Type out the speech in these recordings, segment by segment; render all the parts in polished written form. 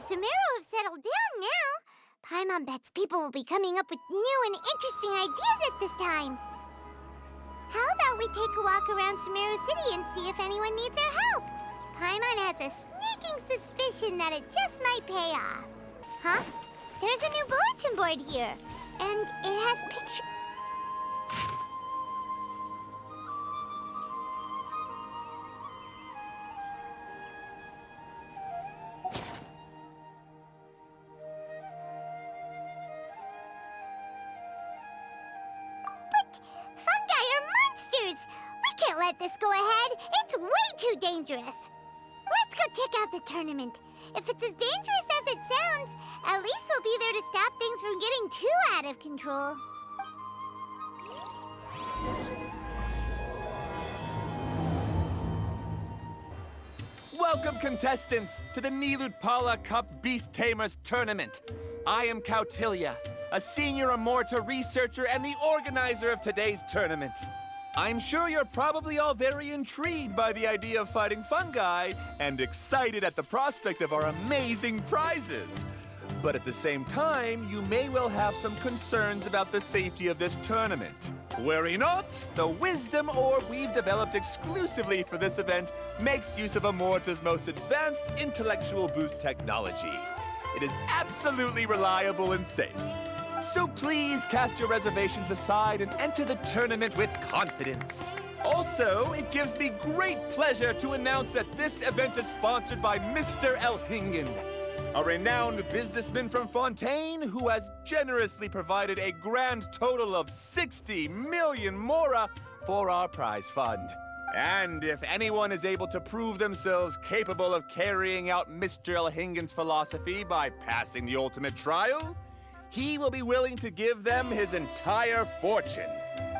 Sumeru have settled down now. Paimon bets people will be coming up with new and interesting ideas at this time. How about we take a walk around Sumeru City and see if anyone needs our help? Paimon has a sneaking suspicion that it just might pay off. Huh? There's a new bulletin board here, and it has pictures. But fungi are monsters! We can't let this go ahead. It's way too dangerous. Let's go check out the tournament. If it's as dangerous as it sounds, at least we'll be there to stop things from getting too out of control. Welcome, contestants, to the Nilutpala Cup Beast Tamers Tournament. I am Kautilya, a senior Amorta researcher and the organizer of today's tournament. I'm sure you're probably all very intrigued by the idea of fighting fungi and excited at the prospect of our amazing prizes. But at the same time, you may well have some concerns about the safety of this tournament. Worry not, the wisdom orb we've developed exclusively for this event makes use of Amorta's most advanced intellectual boost technology. It is absolutely reliable and safe. So please cast your reservations aside and enter the tournament with confidence. Also, it gives me great pleasure to announce that this event is sponsored by Mr. Elhingen, a renowned businessman from Fontaine who has generously provided a grand total of 60 million mora for our prize fund. And if anyone is able to prove themselves capable of carrying out Mr. Elhingen's philosophy by passing the ultimate trial, he will be willing to give them his entire fortune.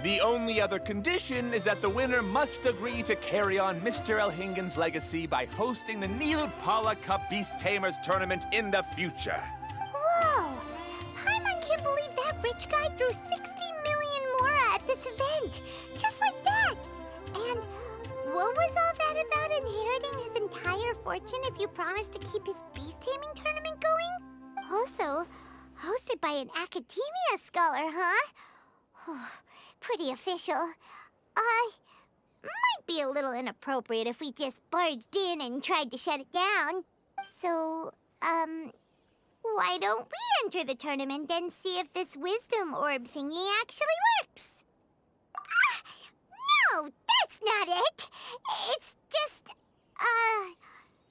The only other condition is that the winner must agree to carry on Mr. Elhingen's legacy by hosting the Nilutpala Cup Beast Tamers tournament in the future. Whoa! Paimon can't believe that rich guy threw 60 million mora at this event. Just like that. And what was all that about inheriting his entire fortune if you promised to keep his beast taming tournament going? Also, hosted by an academia scholar, huh? Pretty official. Might be a little inappropriate if we just barged in and tried to shut it down. So, why don't we enter the tournament and see if this wisdom orb thingy actually works? No, that's not it! It's just,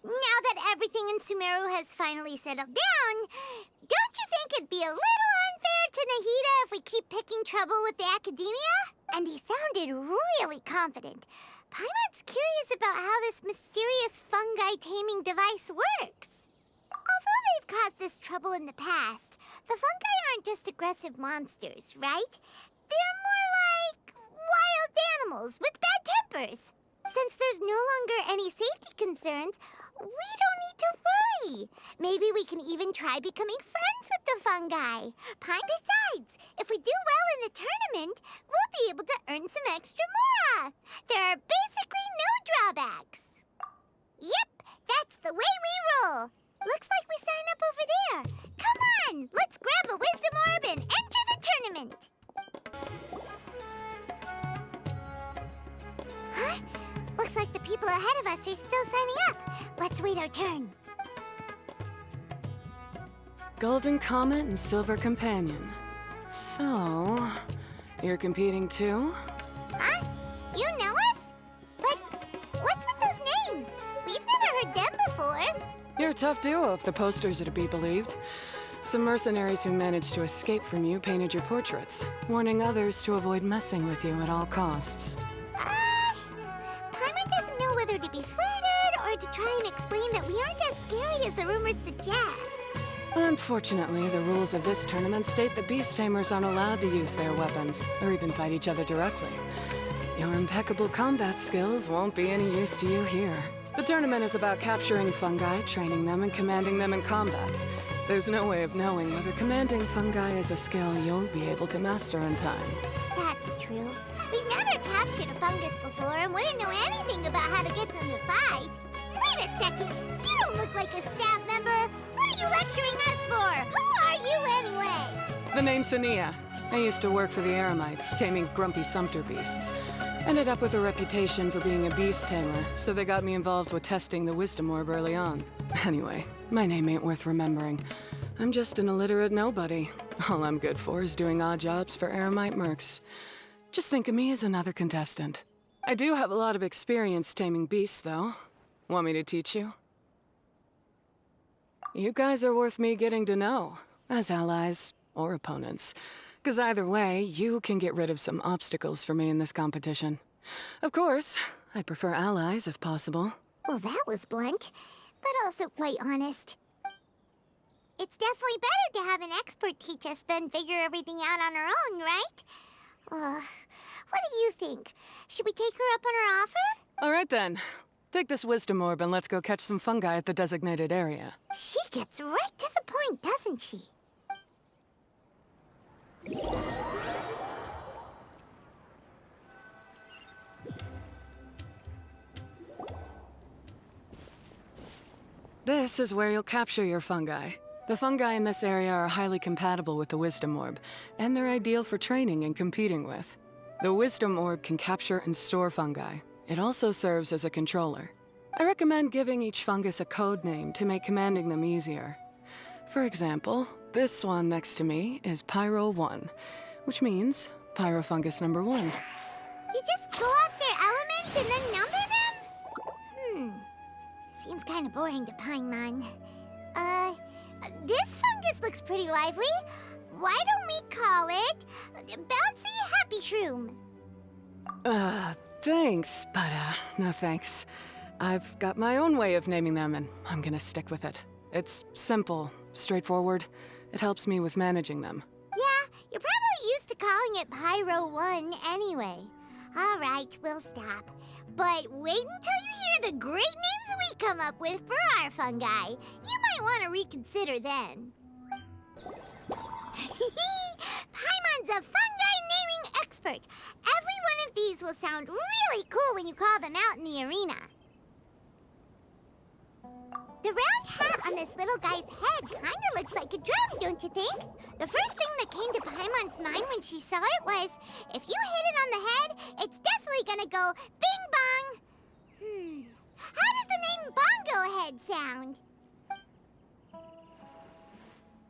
now that everything in Sumeru has finally settled down, don't you think it'd be a little unfair to Nahida if we keep picking trouble with the academia? And he sounded really confident. Paimon's curious about how this mysterious fungi taming device works. Although they've caused this trouble in the past, the fungi aren't just aggressive monsters, right? They're more like wild animals with bad tempers. Since there's no longer any safety concerns, we don't need to worry. Maybe we can even try becoming friends with the fungi. Besides, if we do well in the tournament, we'll be able to earn some extra mora. There are basically no drawbacks. Yep, that's the way we roll. Looks like we sign up over there. Come on, let's grab a wisdom orb and enter the tournament. Huh? Looks like the people ahead of us are still signing up. Let's wait our turn. Golden Comet and Silver Companion. So, you're competing too? Huh? You know us? But what's with those names? We've never heard them before. You're a tough duo if the posters are to be believed. Some mercenaries who managed to escape from you painted your portraits, warning others to avoid messing with you at all costs. Paimon doesn't know whether to be flattered or to try and explain that we aren't as scary as the rumors suggest. Unfortunately, the rules of this tournament state that beast tamers aren't allowed to use their weapons, or even fight each other directly. Your impeccable combat skills won't be any use to you here. The tournament is about capturing fungi, training them, and commanding them in combat. There's no way of knowing whether commanding fungi is a skill you'll be able to master in time. That's true. We've never captured a fungus before and wouldn't know anything about how to get them to fight. Wait a second! You don't look like a staff member! What are you lecturing us for? Who are you anyway? The name's Sania. I used to work for the Eremites, taming grumpy sumpter beasts. Ended up with a reputation for being a beast tamer, so they got me involved with testing the wisdom orb early on. Anyway, my name ain't worth remembering. I'm just an illiterate nobody. All I'm good for is doing odd jobs for Eremite mercs. Just think of me as another contestant. I do have a lot of experience taming beasts, though. Want me to teach you? You guys are worth me getting to know, as allies or opponents. 'Cause either way, you can get rid of some obstacles for me in this competition. Of course, I'd prefer allies if possible. Well, that was blunt, but also quite honest. It's definitely better to have an expert teach us than figure everything out on our own, right? What do you think? Should we take her up on her offer? All right then. Take this wisdom orb and let's go catch some fungi at the designated area. She gets right to the point, doesn't she? This is where you'll capture your fungi. The fungi in this area are highly compatible with the wisdom orb, and they're ideal for training and competing with. The wisdom orb can capture and store fungi. It also serves as a controller. I recommend giving each fungus a code name to make commanding them easier. For example, this one next to me is Pyro 1, which means Pyrofungus number 1. You just go off their elements and then number them? Seems kind of boring to Paimon. This fungus looks pretty lively. Why don't we call it Bouncy Happy Shroom? Thanks, but no thanks. I've got my own way of naming them, and I'm gonna stick with it. It's simple, straightforward. It helps me with managing them. Yeah, you're probably used to calling it Pyro 1 anyway. All right, we'll stop. But wait until you hear the great names we come up with for our fungi. You might want to reconsider then. Paimon's a fungi naming expert. Every one of these will sound really cool when you call them out in the arena. The round hat on this little guy's head kinda looks like a drum, don't you think? The first thing that came to Paimon's mind when she saw it was, if you hit it on the head, it's definitely gonna go bing bong. How does the name Bongo Head sound?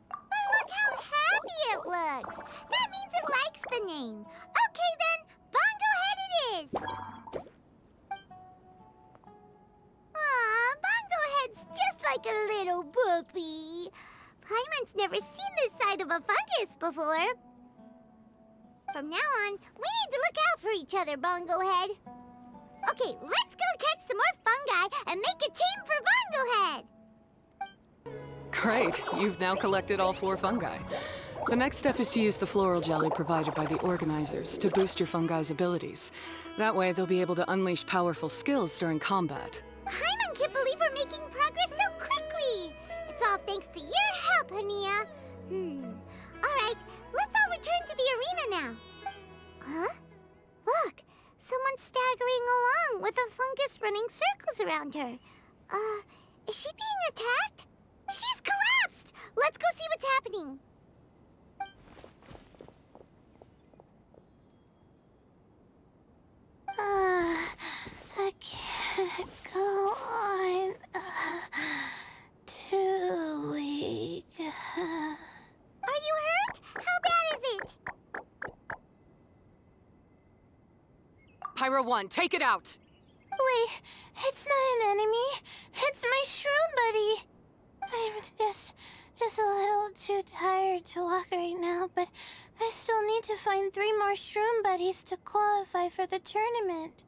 But look how happy it looks. That means it likes the name. Okay then, Bongo Head it is. Aw, Bongo Head's just like a little puppy. Paimon's never seen this side of a fungus before. From now on, we need to look out for each other, Bongo Head. Okay, let's go catch some more fungi and make a team for Bongo Head. Great, you've now collected all 4 fungi. The next step is to use the floral jelly provided by the organizers to boost your fungi's abilities. That way, they'll be able to unleash powerful skills during combat. Paimon can't believe we're making progress so quickly. It's all thanks to your help, Hania. All right, let's all return to the arena now. Huh? Look, someone's staggering along with a fungus running circles around her. Is she being attacked? She's collapsed! Let's go see what's happening. I can't go on too weak. Are you hurt? How bad is it? Pyro 1, take it out! Wait, it's not an enemy. It's my shroom buddy. I'm just a little too tired to walk right now, but I still need to find 3 more shroom buddies to qualify for the tournament.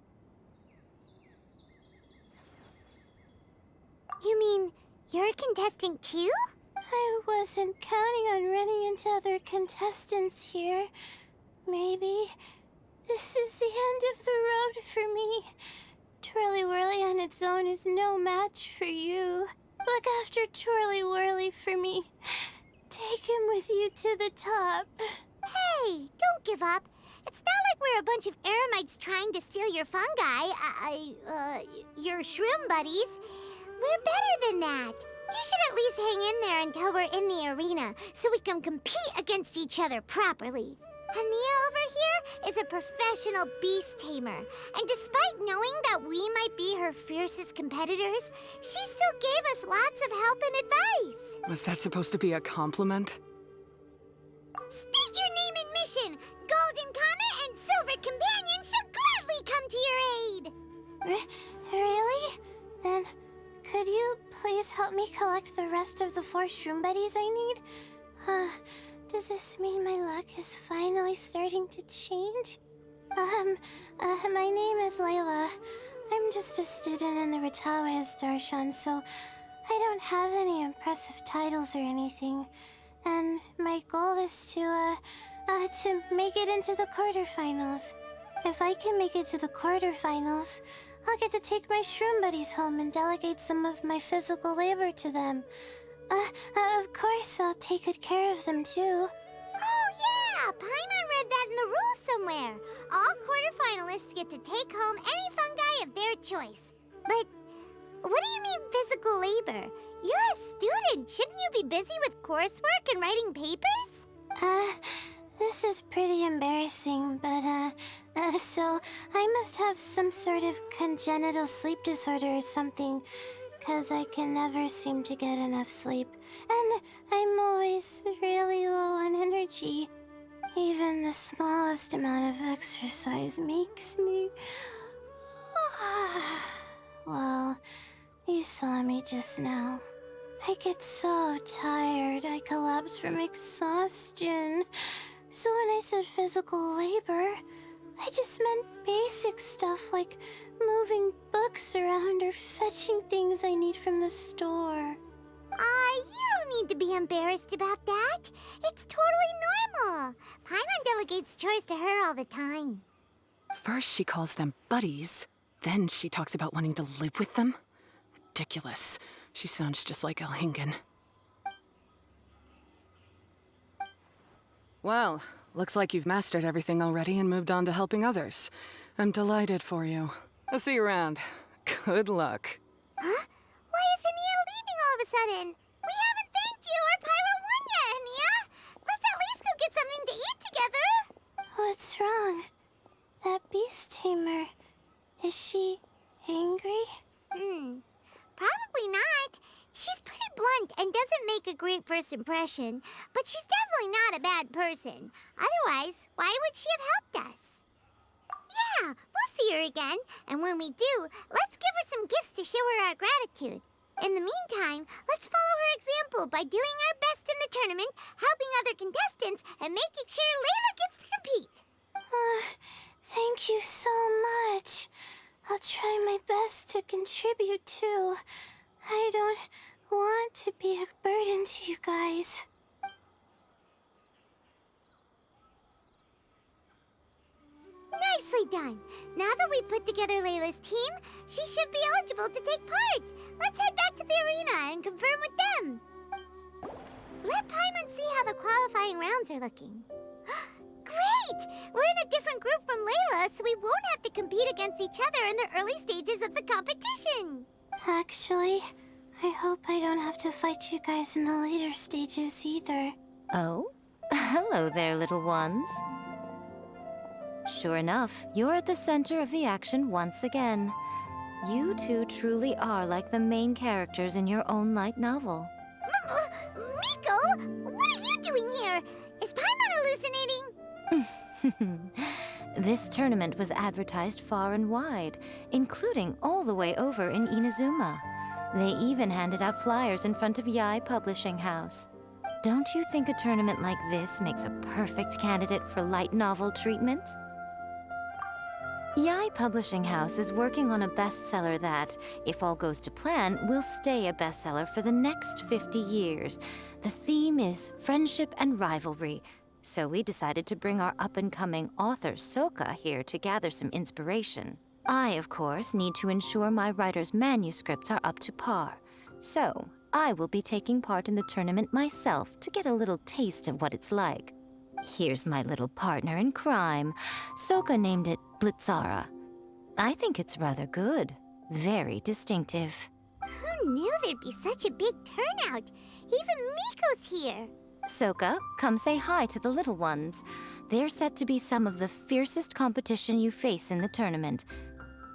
You mean you're a contestant too? I wasn't counting on running into other contestants here. Maybe this is the end of the road for me. Twirly Whirly on its own is no match for you. Look after Twirly Whirly for me. Take him with you to the top. Hey, don't give up. It's not like we're a bunch of Eremites trying to steal your fungi. Your shroom buddies. We're better than that. You should at least hang in there until we're in the arena, so we can compete against each other properly. Hania over here is a professional beast tamer, and despite knowing that we might be her fiercest competitors, she still gave us lots of help and advice. Was that supposed to be a compliment? State your name and mission. Golden Comet and Silver Companion shall gladly come to your aid. Really? Then could you please help me collect the rest of the 4 shroom buddies I need? Does this mean my luck is finally starting to change? My name is Layla. I'm just a student in the Ratawa's Darshan, so I don't have any impressive titles or anything. And my goal is to make it into the quarterfinals. If I can make it to the quarterfinals, I'll get to take my shroom buddies home and delegate some of my physical labor to them. Of course, I'll take good care of them, too. Oh, yeah! Paimon read that in the rules somewhere. All quarterfinalists get to take home any fungi of their choice. But what do you mean physical labor? You're a student. Shouldn't you be busy with coursework and writing papers? This is pretty embarrassing, but, so I must have some sort of congenital sleep disorder or something. 'Cause I can never seem to get enough sleep, and I'm always really low on energy. Even the smallest amount of exercise makes me... Well, you saw me just now. I get so tired, I collapse from exhaustion. So when I said physical labor, I just meant basic stuff like moving books around or fetching things I need from the store. You don't need to be embarrassed about that. It's totally normal. Paimon delegates chores to her all the time. First she calls them buddies, then she talks about wanting to live with them? Ridiculous. She sounds just like Elhingen. Well, looks like you've mastered everything already and moved on to helping others. I'm delighted for you. I'll see you around. Good luck. Huh? Why is Hania leaving all of a sudden? We haven't thanked you or Pyro won yet, Hania! Let's at least go get something to eat together! What's wrong? That beast tamer... Is she... angry? Probably not. She's pretty blunt and doesn't make a great first impression, but she's definitely not a bad person. Otherwise, why would she have helped us? Yeah, we'll see her again, and when we do, let's give her some gifts to show her our gratitude. In the meantime, let's follow her example by doing our best in the tournament, helping other contestants, and making sure Layla gets to compete. Thank you so much. I'll try my best to contribute too. I don't want to be a burden to you guys. Nicely done. Now that we put together Layla's team, she should be eligible to take part. Let's head back to the arena and confirm with them. Let Paimon see how the qualifying rounds are looking. Great! We're in a different group from Layla, so we won't have to compete against each other in the early stages of the competition. Actually, I hope I don't have to fight you guys in the later stages either. Oh? Hello there, little ones. Sure enough, you're at the center of the action once again. You two truly are like the main characters in your own light novel. Miko, what are you doing here? Is Paimon hallucinating? This tournament was advertised far and wide, including all the way over in Inazuma. They even handed out flyers in front of Yae Publishing House. Don't you think a tournament like this makes a perfect candidate for light novel treatment? Yae Publishing House is working on a bestseller that, if all goes to plan, will stay a bestseller for the next 50 years. The theme is friendship and rivalry, so we decided to bring our up-and-coming author Soka here to gather some inspiration. I, of course, need to ensure my writer's manuscripts are up to par. So, I will be taking part in the tournament myself to get a little taste of what it's like. Here's my little partner in crime. Soka named it Blitzara. I think it's rather good. Very distinctive. Who Who knew there'd be such a big turnout? Even Miko's here. Soka, come say hi to the little ones. They're set to be some of the fiercest competition you face in the tournament.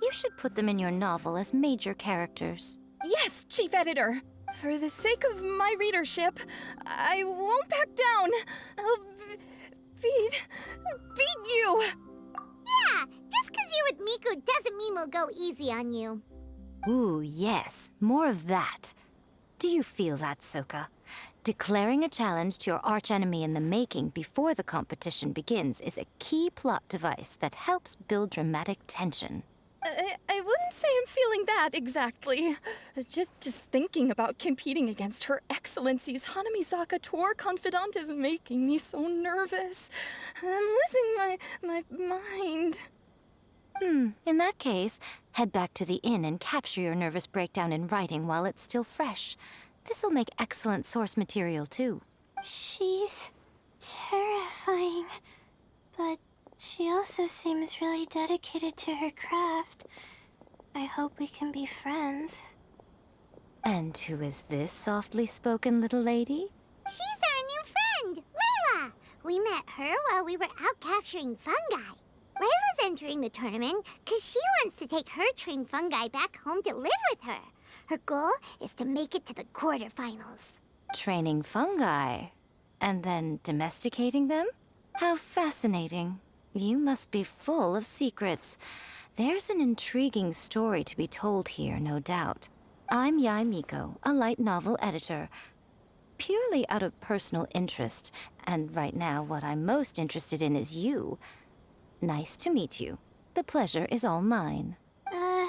You should put them in your novel as major characters. Yes, Chief Editor. For the sake of my readership, I won't back down. I'll beat you. Yeah, just 'cause you're with Miko doesn't mean we'll go easy on you. Ooh, yes. More of that. Do you feel that, Soka? Declaring a challenge to your archenemy in the making before the competition begins is a key plot device that helps build dramatic tension. I wouldn't say I'm feeling that exactly. Just thinking about competing against Her Excellency's Hanamizaka tour confidant is making me so nervous. I'm losing my mind. In that case, head back to the inn and capture your nervous breakdown in writing while it's still fresh. This'll make excellent source material, too. She's terrifying, but she also seems really dedicated to her craft. I hope we can be friends. And who is this softly spoken little lady? She's our new friend, Layla! We met her while we were out capturing fungi. Layla's entering the tournament because she wants to take her trained fungi back home to live with her. Her goal is to make it to the quarterfinals. Training fungi, and then domesticating them? How fascinating. You must be full of secrets. There's an intriguing story to be told here, no doubt. I'm Layla and Miko, a light novel editor. Purely out of personal interest, and right now what I'm most interested in is you. Nice to meet you. The pleasure is all mine. I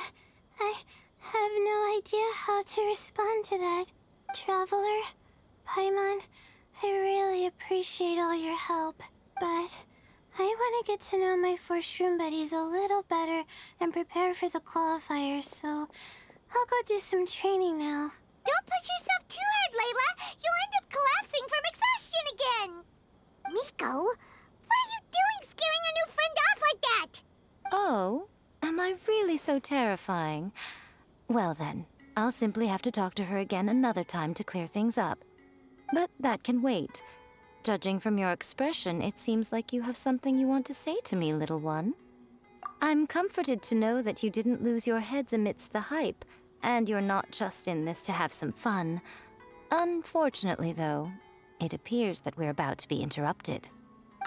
have no idea how to respond to that. Traveler, Paimon, I really appreciate all your help, but I want to get to know my 4 shroom buddies a little better and prepare for the qualifiers, so I'll go do some training now. Don't push yourself too hard, Layla! You'll end up collapsing from exhaustion again! Miko, what are you doing scaring a new friend off like that? Oh, am I really so terrifying? Well then, I'll simply have to talk to her again another time to clear things up. But that can wait. Judging from your expression, it seems like you have something you want to say to me, little one. I'm comforted to know that you didn't lose your heads amidst the hype, and you're not just in this to have some fun. Unfortunately, though, it appears that we're about to be interrupted.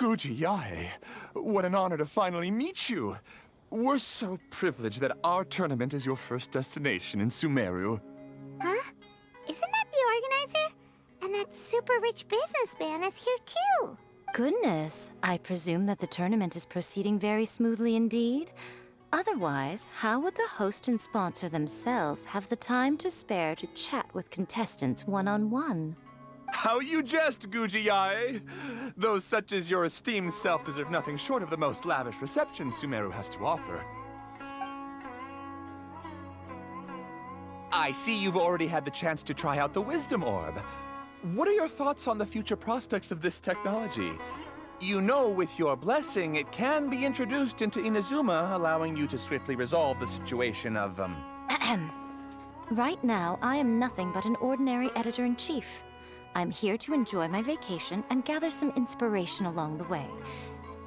Guji Yae, what an honor to finally meet you. We're so privileged that our tournament is your first destination in Sumeru. Huh? Isn't that the organizer? And that super rich businessman is here too. Goodness, I presume that the tournament is proceeding very smoothly indeed. Otherwise, how would the host and sponsor themselves have the time to spare to chat with contestants one-on-one? How you jest, Guji Yae! Those such as your esteemed self deserve nothing short of the most lavish reception Sumeru has to offer. I see you've already had the chance to try out the Wisdom Orb. What are your thoughts on the future prospects of this technology? You know, with your blessing, it can be introduced into Inazuma, allowing you to swiftly resolve the situation of, Right now, I am nothing but an ordinary editor-in-chief. I'm here to enjoy my vacation and gather some inspiration along the way.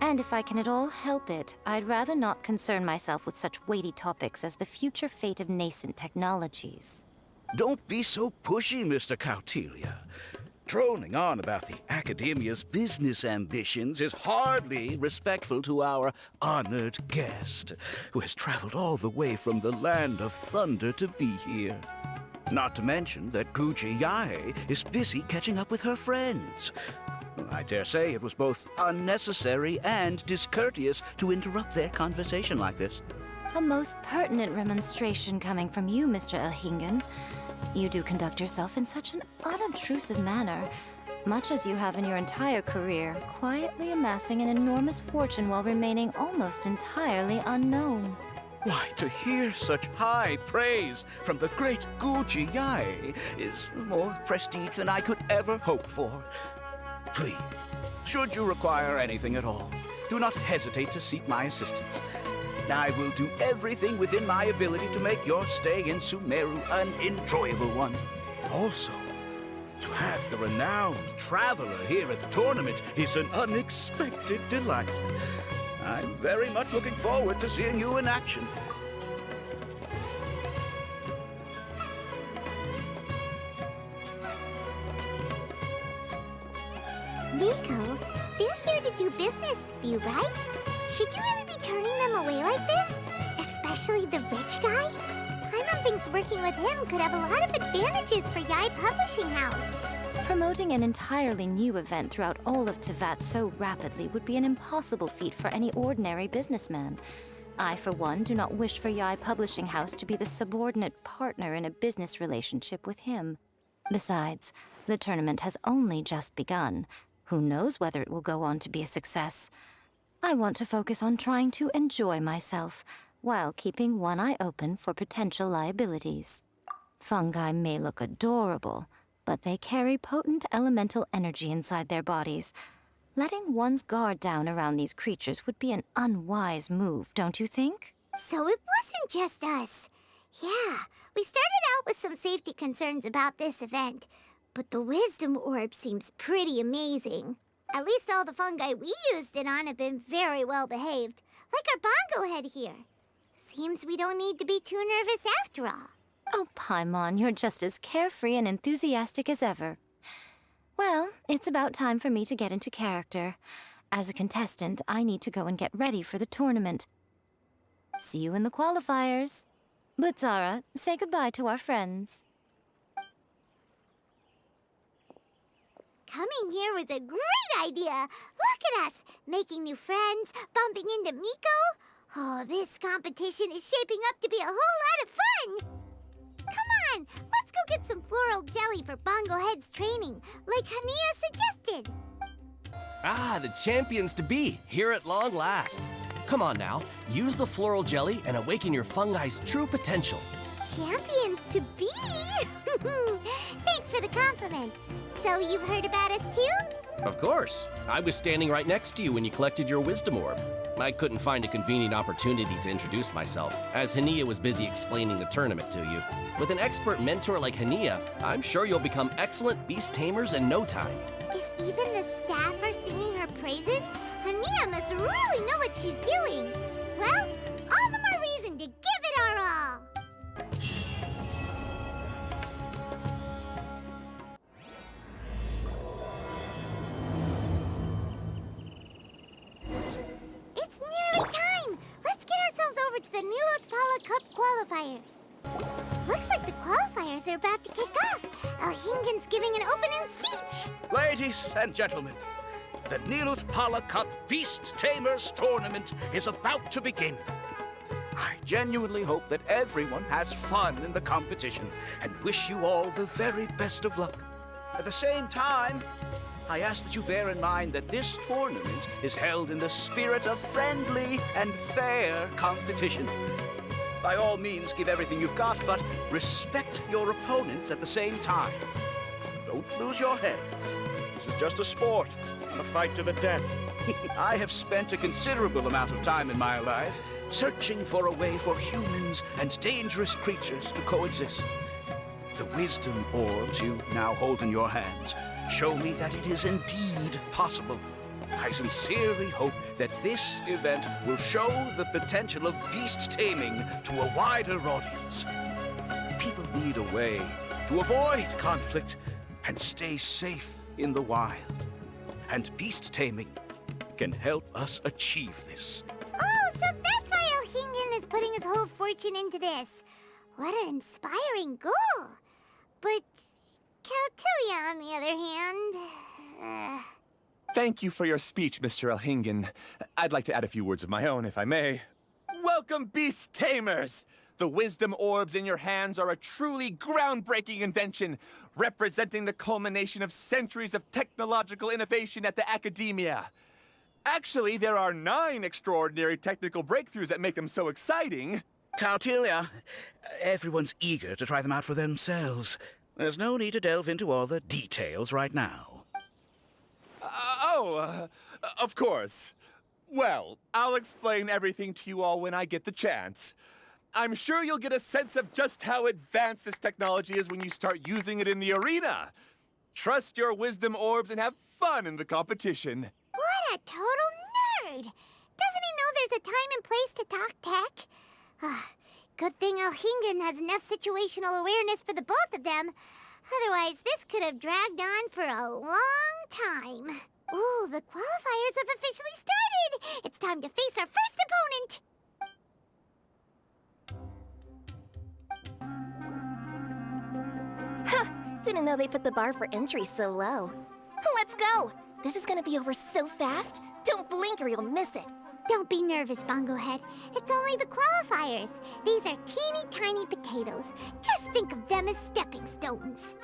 And if I can at all help it, I'd rather not concern myself with such weighty topics as the future fate of nascent technologies. Don't be so pushy, Mr. Kautelia. Droning on about the Academia's business ambitions is hardly respectful to our honored guest, who has traveled all the way from the land of thunder to be here. Not to mention that Guji Yae is busy catching up with her friends. I dare say it was both unnecessary and discourteous to interrupt their conversation like this. A most pertinent remonstration coming from you, Mr. Elhingen. You do conduct yourself in such an unobtrusive manner, much as you have in your entire career, quietly amassing an enormous fortune while remaining almost entirely unknown. Why, to hear such high praise from the great Guji Yae is more prestige than I could ever hope for. Please, should you require anything at all, do not hesitate to seek my assistance. I will do everything within my ability to make your stay in Sumeru an enjoyable one. Also, to have the renowned traveler here at the tournament is an unexpected delight. I'm very much looking forward to seeing you in action. Miko, they're here to do business with you, right? Should you really be turning them away like this? Especially the rich guy? Paimon thinks working with him could have a lot of advantages for Yai Publishing House. Promoting an entirely new event throughout all of Teyvat so rapidly would be an impossible feat for any ordinary businessman. I, for one, do not wish for Yai Publishing House to be the subordinate partner in a business relationship with him. Besides, the tournament has only just begun. Who knows whether it will go on to be a success? I want to focus on trying to enjoy myself, while keeping one eye open for potential liabilities. Fungi may look adorable, but they carry potent elemental energy inside their bodies. Letting one's guard down around these creatures would be an unwise move, don't you think? So it wasn't just us. Yeah, we started out with some safety concerns about this event, but the wisdom orb seems pretty amazing. At least all the fungi we used it on have been very well behaved, like our bongo head here. Seems we don't need to be too nervous after all. Oh, Paimon, you're just as carefree and enthusiastic as ever. Well, it's about time for me to get into character. As a contestant, I need to go and get ready for the tournament. See you in the qualifiers. Blitzara, say goodbye to our friends. Coming here was a great idea. Look at us, making new friends, bumping into Miko. Oh, this competition is shaping up to be a whole lot of fun. Come on, let's go get some floral jelly for Bongo Head's training, like Hania suggested. Ah, the champions to be, here at long last. Come on now, use the floral jelly and awaken your fungi's true potential. Champions to be? Thanks for the compliment. So you've heard about us too? Of course. I was standing right next to you when you collected your wisdom orb. I couldn't find a convenient opportunity to introduce myself, as Hania was busy explaining the tournament to you. With an expert mentor like Hania, I'm sure you'll become excellent beast tamers in no time. If even the staff are singing her praises, Hania must really know what she's doing. Well, all the more reason to give it our all. It's nearly time. Let's get ourselves over to the Nilotpala Cup qualifiers. Looks like the qualifiers are about to kick off. Elhingen's giving an opening speech. Ladies and gentlemen, the Nilotpala Cup Beast Tamers Tournament is about to begin. I genuinely hope that everyone has fun in the competition and wish you all the very best of luck. At the same time, I ask that you bear in mind that this tournament is held in the spirit of friendly and fair competition. By all means, give everything you've got, but respect your opponents at the same time. Don't lose your head. This is just a sport, and a fight to the death. I have spent a considerable amount of time in my life searching for a way for humans and dangerous creatures to coexist. The wisdom orbs you now hold in your hands show me that it is indeed possible. I sincerely hope that this event will show the potential of beast taming to a wider audience. People need a way to avoid conflict and stay safe in the wild. And beast taming can help us achieve this. Oh, so that's why Elhingen is putting his whole fortune into this. What an inspiring goal. But Cautilia, on the other hand... Thank you for your speech, Mr. Elhingen. I'd like to add a few words of my own, if I may. Welcome, Beast Tamers! The wisdom orbs in your hands are a truly groundbreaking invention, representing the culmination of centuries of technological innovation at the academia. Actually, there are 9 extraordinary technical breakthroughs that make them so exciting. Cautilia, everyone's eager to try them out for themselves. There's no need to delve into all the details right now. Of course. Well, I'll explain everything to you all when I get the chance. I'm sure you'll get a sense of just how advanced this technology is when you start using it in the arena. Trust your wisdom orbs and have fun in the competition. What a total nerd! Doesn't he know there's a time and place to talk tech? Good thing Alhingen has enough situational awareness for the both of them. Otherwise, this could have dragged on for a long time. Ooh, the qualifiers have officially started! It's time to face our first opponent! Didn't know they put the bar for entry so low. Let's go! This is gonna be over so fast. Don't blink or you'll miss it. Don't be nervous, Bongo Head. It's only the qualifiers. These are teeny tiny potatoes. Just think of them as stepping stones.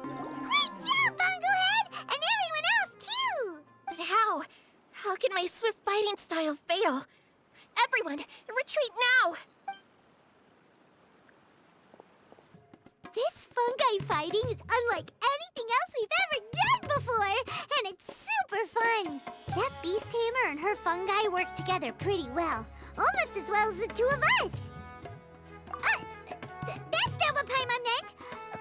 Great job, Bongo Head! And everyone else, too! But how? How can my swift fighting style fail? Everyone, retreat now! This fungi fighting is unlike anything else we've ever done before, and it's super fun. That beast tamer and her fungi work together pretty well, almost as well as the two of us. That's not what Paimon meant.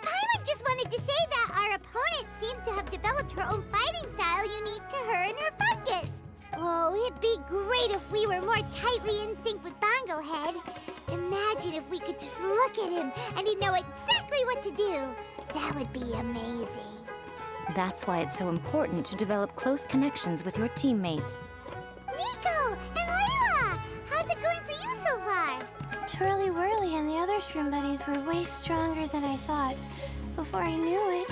Paimon just wanted to say that our opponent seems to have developed her own fighting style unique to her and her fungus. Oh, it'd be great if we were more tightly in sync with Bongo Head. Imagine if we could just look at him and he'd know exactly what to do. That would be amazing. That's why it's so important to develop close connections with your teammates. Miko and Layla! How's it going for you so far? Twirly Whirly and the other shroom buddies were way stronger than I thought. Before I knew it,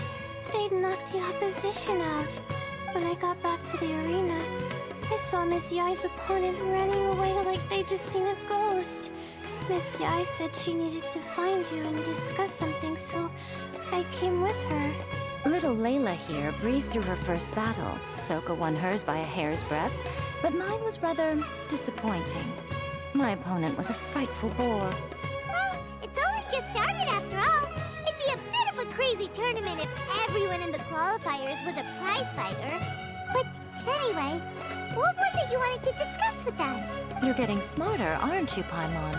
they'd knocked the opposition out. When I got back to the arena, I saw Miss Yai's opponent running away like they'd just seen a ghost. Miss Yai said she needed to find you and discuss something, so I came with her. Little Layla here breezed through her first battle. Soka won hers by a hair's breadth, but mine was rather disappointing. My opponent was a frightful bore. Well, it's only just started after all. It'd be a bit of a crazy tournament if everyone in the qualifiers was a prize fighter. But anyway, what was it you wanted to discuss with us? You're getting smarter, aren't you, Paimon?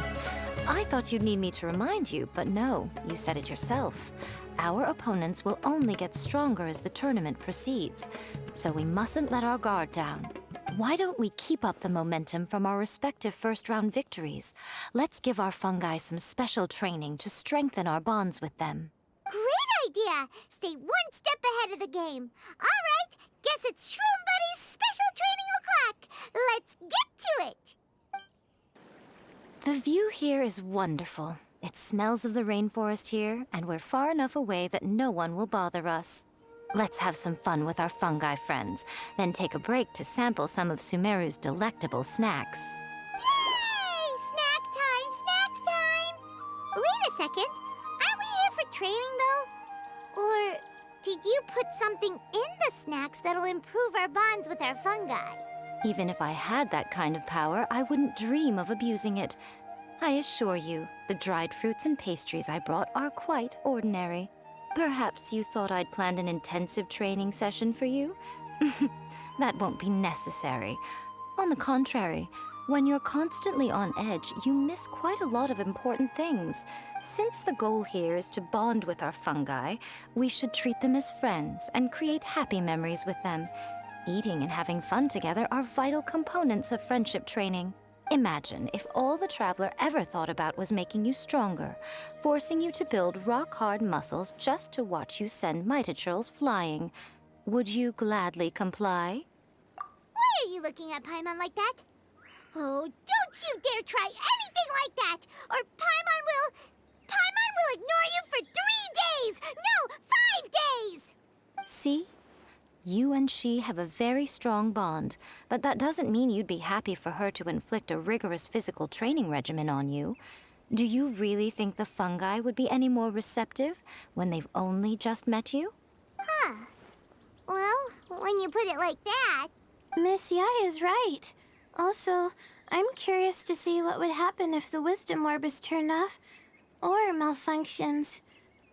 I thought you'd need me to remind you, but no, you said it yourself. Our opponents will only get stronger as the tournament proceeds, so we mustn't let our guard down. Why don't we keep up the momentum from our respective first-round victories? Let's give our fungi some special training to strengthen our bonds with them. Great idea! Stay one step ahead of the game. All right, guess it's Shroom Buddy's special training o'clock. Let's get to it! The view here is wonderful. It smells of the rainforest here, and we're far enough away that no one will bother us. Let's have some fun with our fungi friends, then take a break to sample some of Sumeru's delectable snacks. Yay! Snack time! Snack time! Wait a second. Aren't we here for training, though? Or did you put something in the snacks that'll improve our bonds with our fungi? Even if I had that kind of power, I wouldn't dream of abusing it. I assure you, the dried fruits and pastries I brought are quite ordinary. Perhaps you thought I'd planned an intensive training session for you? That won't be necessary. On the contrary, when you're constantly on edge, you miss quite a lot of important things. Since the goal here is to bond with our fungi, we should treat them as friends and create happy memories with them. Eating and having fun together are vital components of friendship training. Imagine if all the Traveler ever thought about was making you stronger, forcing you to build rock-hard muscles just to watch you send Mitatrolls flying. Would you gladly comply? Why are you looking at Paimon like that? Oh, don't you dare try anything like that, or Paimon will ignore you for 3 days! No, 5 days! See? You and she have a very strong bond, but that doesn't mean you'd be happy for her to inflict a rigorous physical training regimen on you. Do you really think the fungi would be any more receptive when they've only just met you? Huh. Well, when you put it like that... Miss Yai is right. Also, I'm curious to see what would happen if the wisdom orb is turned off or malfunctions.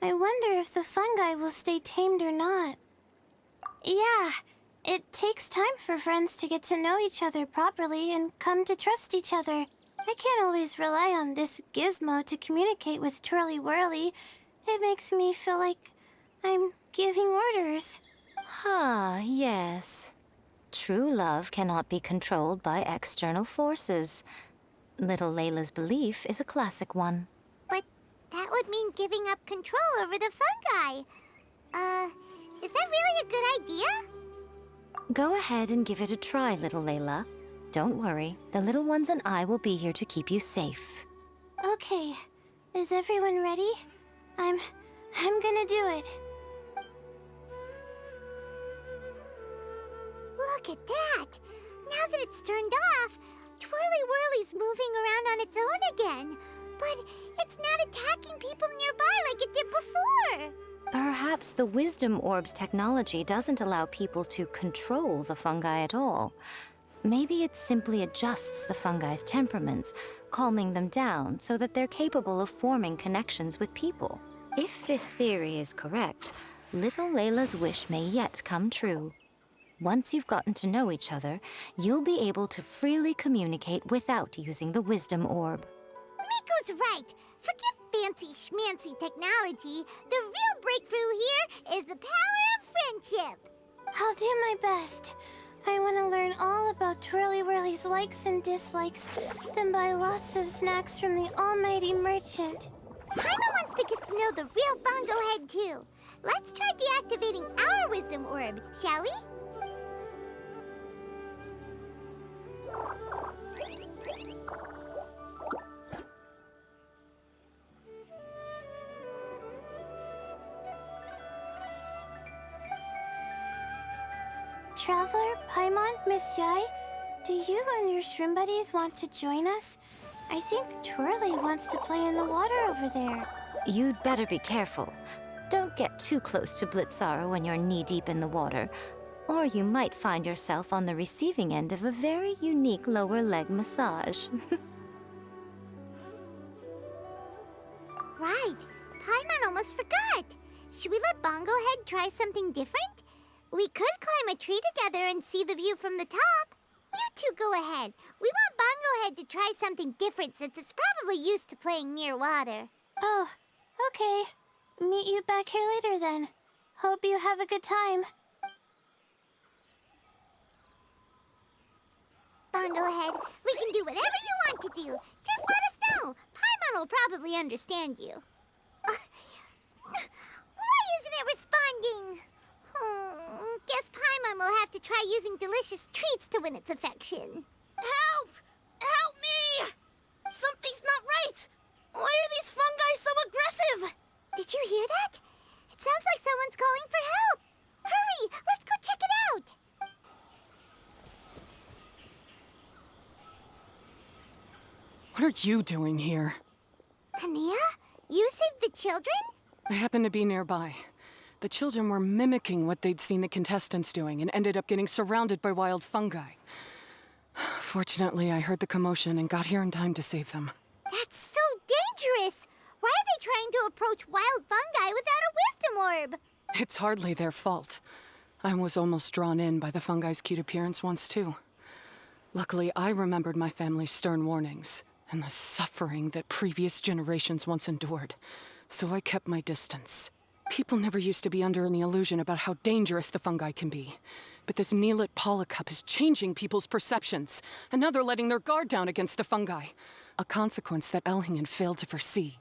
I wonder if the fungi will stay tamed or not. Yeah, It takes time for friends to get to know each other properly and come to trust each other. I can't always rely on this gizmo to communicate with Twirly Whirly. It makes me feel like I'm giving orders. Ah, yes. True love cannot be controlled by external forces. Little Layla's belief is a classic one. But that would mean giving up control over the fungi. Is that really a good idea? Go ahead and give it a try, little Layla. Don't worry, the little ones and I will be here to keep you safe. Okay, is everyone ready? I'm gonna do it. Look at that! Now that it's turned off, Twirly Whirly's moving around on its own again. But it's not attacking people nearby like it did before. Perhaps the Wisdom Orb's technology doesn't allow people to control the fungi at all. Maybe it simply adjusts the fungi's temperaments, calming them down so that they're capable of forming connections with people. If this theory is correct, little Layla's wish may yet come true. Once you've gotten to know each other, you'll be able to freely communicate without using the Wisdom Orb. Miko's right. Forget fancy schmancy technology. The real breakthrough here is the power of friendship. I'll do my best. I want to learn all about Twirly Whirly's likes and dislikes, then buy lots of snacks from the almighty merchant. Paimon wants to get to know the real Bongo Head, too. Let's try deactivating our Wisdom Orb, shall we? Traveler, Paimon, Miss Yai, do you and your shrimp buddies want to join us? I think Twirly wants to play in the water over there. You'd better be careful. Don't get too close to Blitzara when you're knee-deep in the water, or you might find yourself on the receiving end of a very unique lower leg massage. Right. Paimon almost forgot. Should we let Bongo Head try something different? We could climb a tree together and see the view from the top. You two go ahead. We want Bongo Head to try something different since it's probably used to playing near water. Oh, okay. Meet you back here later then. Hope you have a good time. Bongo Head, we can do whatever you want to do. Just let us know. Paimon will probably understand you. Why isn't it responding? Guess Paimon will have to try using delicious treats to win its affection. Help! Help me! Something's not right! Why are these fungi so aggressive? Did you hear that? It sounds like someone's calling for help. Hurry, let's go check it out. What are you doing here? Hania, you saved the children? I happened to be nearby. The children were mimicking what they'd seen the contestants doing and ended up getting surrounded by wild fungi. Fortunately, I heard the commotion and got here in time to save them. That's so dangerous! Why are they trying to approach wild fungi without a wisdom orb? It's hardly their fault. I was almost drawn in by the fungi's cute appearance once, too. Luckily, I remembered my family's stern warnings and the suffering that previous generations once endured, so I kept my distance. People never used to be under any illusion about how dangerous the fungi can be. But this Neelit Polycup is changing people's perceptions, and now they're letting their guard down against the fungi. A consequence that Elhingen failed to foresee.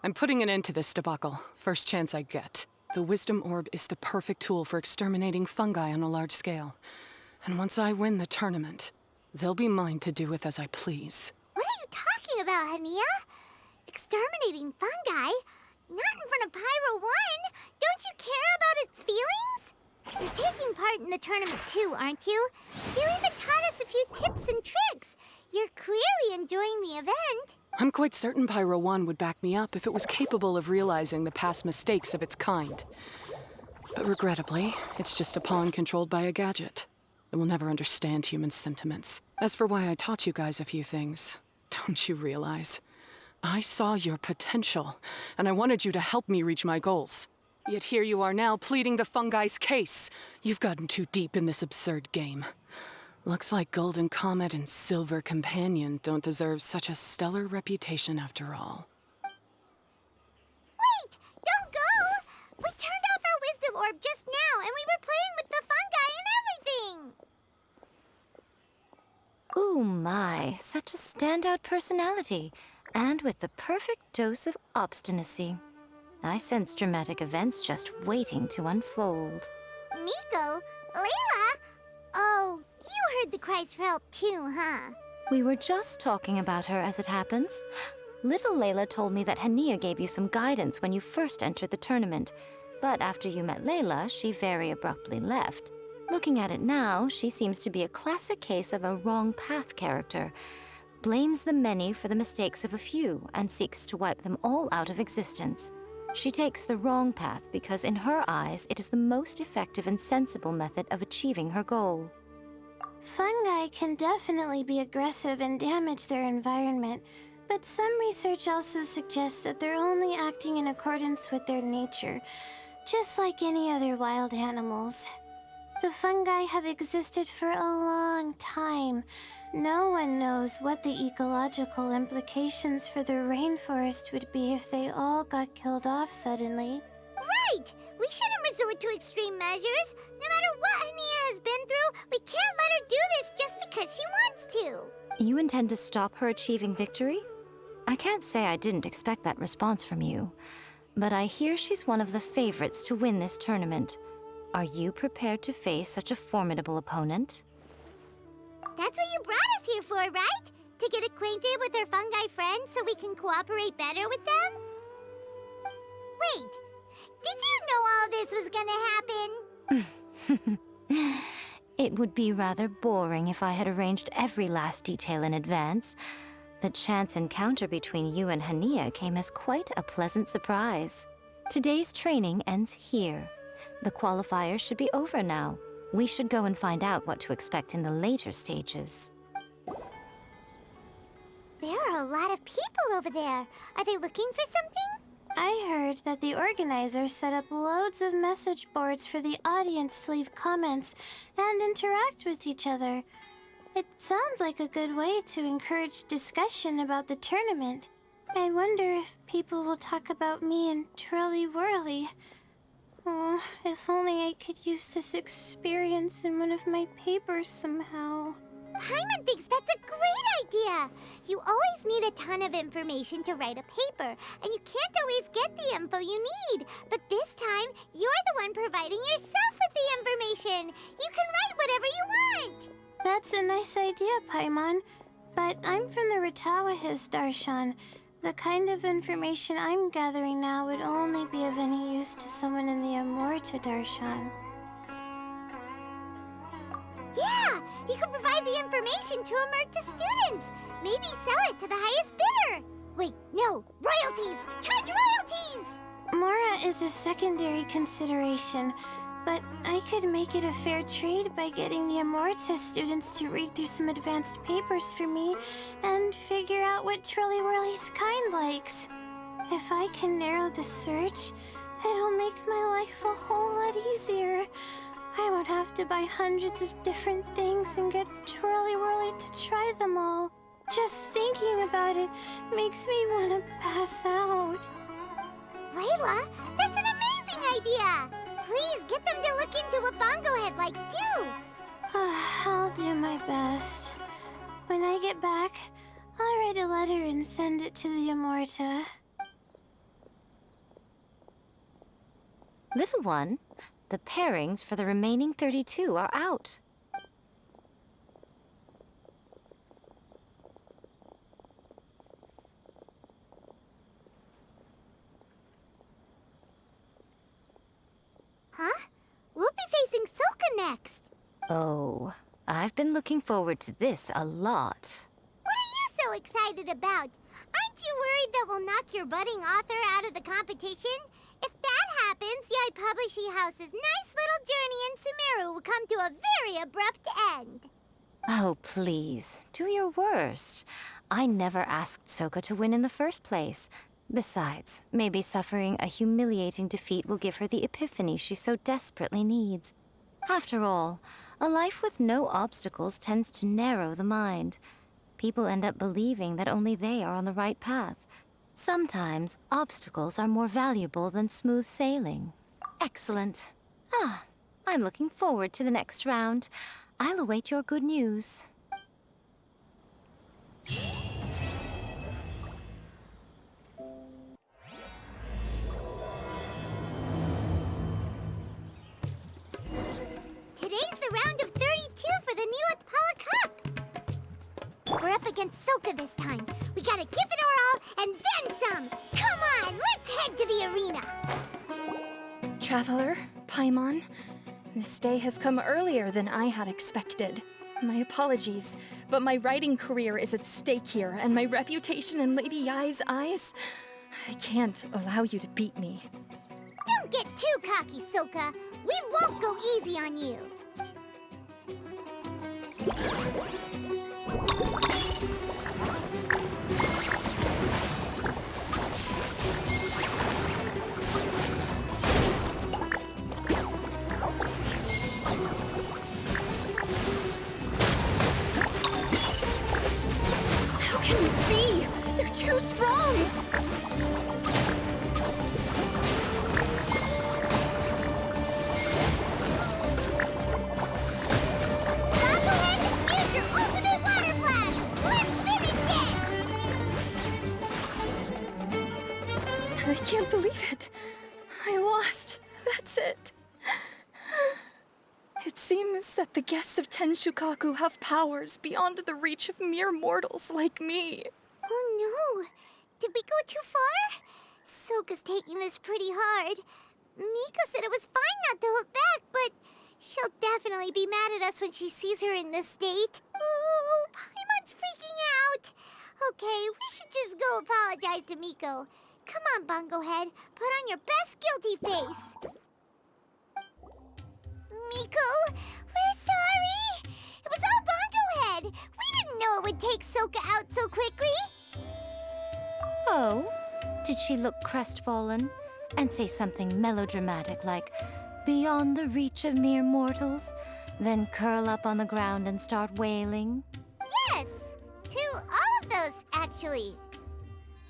I'm putting an end to this debacle, first chance I get. The Wisdom Orb is the perfect tool for exterminating fungi on a large scale. And once I win the tournament, they'll be mine to do with as I please. What are you talking about, Hania? Exterminating fungi? Not in front of Pyro 1! Don't you care about its feelings? You're taking part in the tournament too, aren't you? You even taught us a few tips and tricks. You're clearly enjoying the event. I'm quite certain Pyro 1 would back me up if it was capable of realizing the past mistakes of its kind. But regrettably, it's just a pawn controlled by a gadget. It will never understand human sentiments. As for why I taught you guys a few things, don't you realize? I saw your potential, and I wanted you to help me reach my goals. Yet here you are now pleading the Fungi's case. You've gotten too deep in this absurd game. Looks like Golden Comet and Silver Companion don't deserve such a stellar reputation after all. Wait! Don't go! We turned off our wisdom orb just now, and we were playing with the fungi and everything! Ooh my, such a standout personality, and with the perfect dose of obstinacy. I sense dramatic events just waiting to unfold. Miko? Layla? Oh, you heard the cries for help too, huh? We were just talking about her as it happens. Little Layla told me that Hania gave you some guidance when you first entered the tournament, but after you met Layla, she very abruptly left. Looking at it now, she seems to be a classic case of a wrong path character. Blames the many for the mistakes of a few and seeks to wipe them all out of existence. She takes the wrong path because in her eyes, it is the most effective and sensible method of achieving her goal. Fungi can definitely be aggressive and damage their environment, but some research also suggests that they're only acting in accordance with their nature, just like any other wild animals. The fungi have existed for a long time. No one knows what the ecological implications for the rainforest would be if they all got killed off suddenly. Right! We shouldn't resort to extreme measures. No matter what Hania has been through, we can't let her do this just because she wants to. You intend to stop her achieving victory? I can't say I didn't expect that response from you, but I hear she's one of the favorites to win this tournament. Are you prepared to face such a formidable opponent? That's what you brought us here for, right? To get acquainted with our fungi friends so we can cooperate better with them? Wait, did you know all this was gonna happen? It would be rather boring if I had arranged every last detail in advance. The chance encounter between you and Hania came as quite a pleasant surprise. Today's training ends here. The qualifiers should be over now. We should go and find out what to expect in the later stages. There are a lot of people over there. Are they looking for something? I heard that the organizers set up loads of message boards for the audience to leave comments and interact with each other. It sounds like a good way to encourage discussion about the tournament. I wonder if people will talk about me and Twirly Whirly. Oh, if only I could use this experience in one of my papers somehow. Paimon thinks that's a great idea. You always need a ton of information to write a paper, and you can't always get the info you need. But this time, you're the one providing yourself with the information. You can write whatever you want. That's a nice idea, Paimon. But I'm from the Ratawahiz, Darshan. The kind of information I'm gathering now would only be of any use to someone in the Amorta, Darshan. Yeah, you can provide the information to Amurta students. Maybe sell it to the highest bidder. Wait, no, royalties! Charge royalties! Mora is a secondary consideration, but I could make it a fair trade by getting the Amorta students to read through some advanced papers for me and figure out what Twirly Whirly's kind likes. If I can narrow the search, it'll make my life a whole lot easier. I won't have to buy hundreds of different things and get Twirly Whirly to try them all. Just thinking about it makes me want to pass out. Layla, that's an amazing idea! Please get them to look into what Bongo Head likes too! I'll do my best. When I get back, I'll write a letter and send it to the Amorta. Little one, the pairings for the remaining 32 are out. Huh? We'll be facing Soka next. Oh, I've been looking forward to this a lot. What are you so excited about? Aren't you worried that we'll knock your budding author out of the competition? If that happens, Yai Publishing House's nice little journey in Sumeru will come to a very abrupt end. Oh, please, do your worst. I never asked Soka to win in the first place. Besides, maybe suffering a humiliating defeat will give her the epiphany she so desperately needs. After all, a life with no obstacles tends to narrow the mind. People end up believing that only they are on the right path. Sometimes, obstacles are more valuable than smooth sailing. Excellent. I'm looking forward to the next round. I'll await your good news. Today's the round of 32 for the Layla Cup. We're up against Soka this time. We gotta give it our all and then some. Come on, let's head to the arena. Traveler, Paimon, this day has come earlier than I had expected. My apologies, but my writing career is at stake here, and my reputation in Lady Yai's eyes. I can't allow you to beat me. Don't get too cocky, Soka. We won't go easy on you. How can this be? They're too strong! Use your ultimate water blast! Let's finish this! I can't believe it. I lost. That's it. It seems that the guests of Tenshukaku have powers beyond the reach of mere mortals like me. Oh no! Did we go too far? Soka's taking this pretty hard. Miko said it was fine not to hold back, but she'll definitely be mad at us when she sees her in this state. Oh, Paimon's freaking out. Okay, we should just go apologize to Miko. Come on, Bungo Head. Put on your best guilty face. Miko, we're sorry. It was all Bungo Head. We didn't know it would take Soka out so quickly. Oh? Did she look crestfallen and say something melodramatic like, "Beyond the reach of mere mortals," then curl up on the ground and start wailing? Yes, to all of those, actually.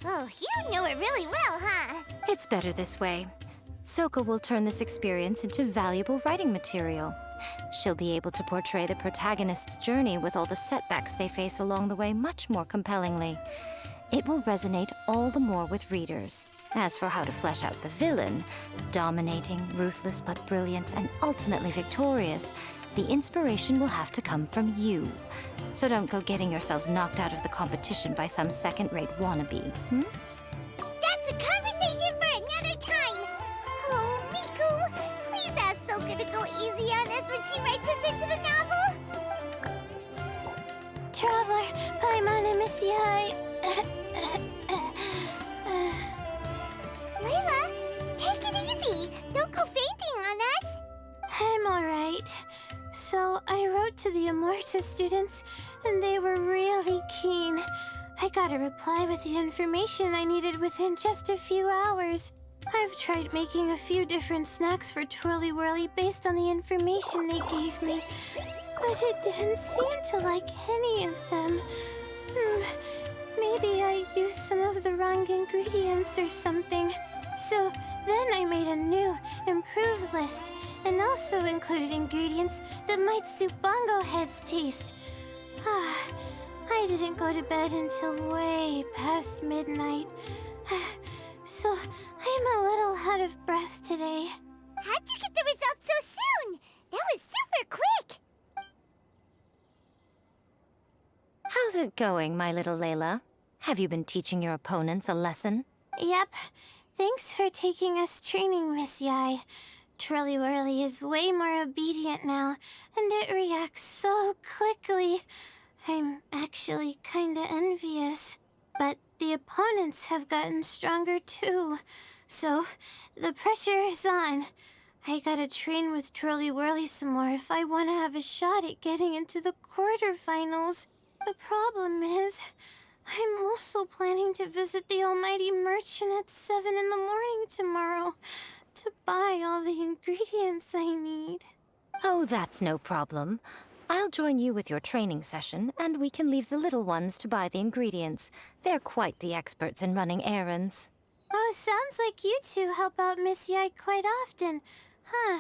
Oh, you know it really well, huh? It's better this way. Soka will turn this experience into valuable writing material. She'll be able to portray the protagonist's journey with all the setbacks they face along the way much more compellingly. It will resonate all the more with readers. As for how to flesh out the villain, dominating, ruthless but brilliant, and ultimately victorious, the inspiration will have to come from you. So don't go getting yourselves knocked out of the competition by some second-rate wannabe, That's a conversation for another time. Oh, Miku, please ask Soka to go easy on us when she writes us into the novel. Traveler, Paimon and Miss Yai. Layla, take it easy. Don't go fainting on us. I'm alright. So I wrote to the Amorta students, and they were really keen. I got a reply with the information I needed within just a few hours. I've tried making a few different snacks for Twirly Whirly based on the information they gave me, but it didn't seem to like any of them. Maybe I used some of the wrong ingredients or something. So then I made a new, improved list, and also included ingredients that might suit Bongo Head's taste. I didn't go to bed until way past midnight. So I'm a little out of breath today. How'd you get the results so soon? That was super quick. How's it going, my little Layla? Have you been teaching your opponents a lesson? Yep. Thanks for taking us training, Miss Yai. Twirly Whirly is way more obedient now, and it reacts so quickly. I'm actually kinda envious. But the opponents have gotten stronger too. So, the pressure is on. I gotta train with Twirly Whirly some more if I wanna have a shot at getting into the quarterfinals. The problem is, I'm also planning to visit the Almighty Merchant at 7 in the morning tomorrow to buy all the ingredients I need. Oh, that's no problem. I'll join you with your training session, and we can leave the little ones to buy the ingredients. They're quite the experts in running errands. Oh, sounds like you two help out Miss Yai quite often, huh?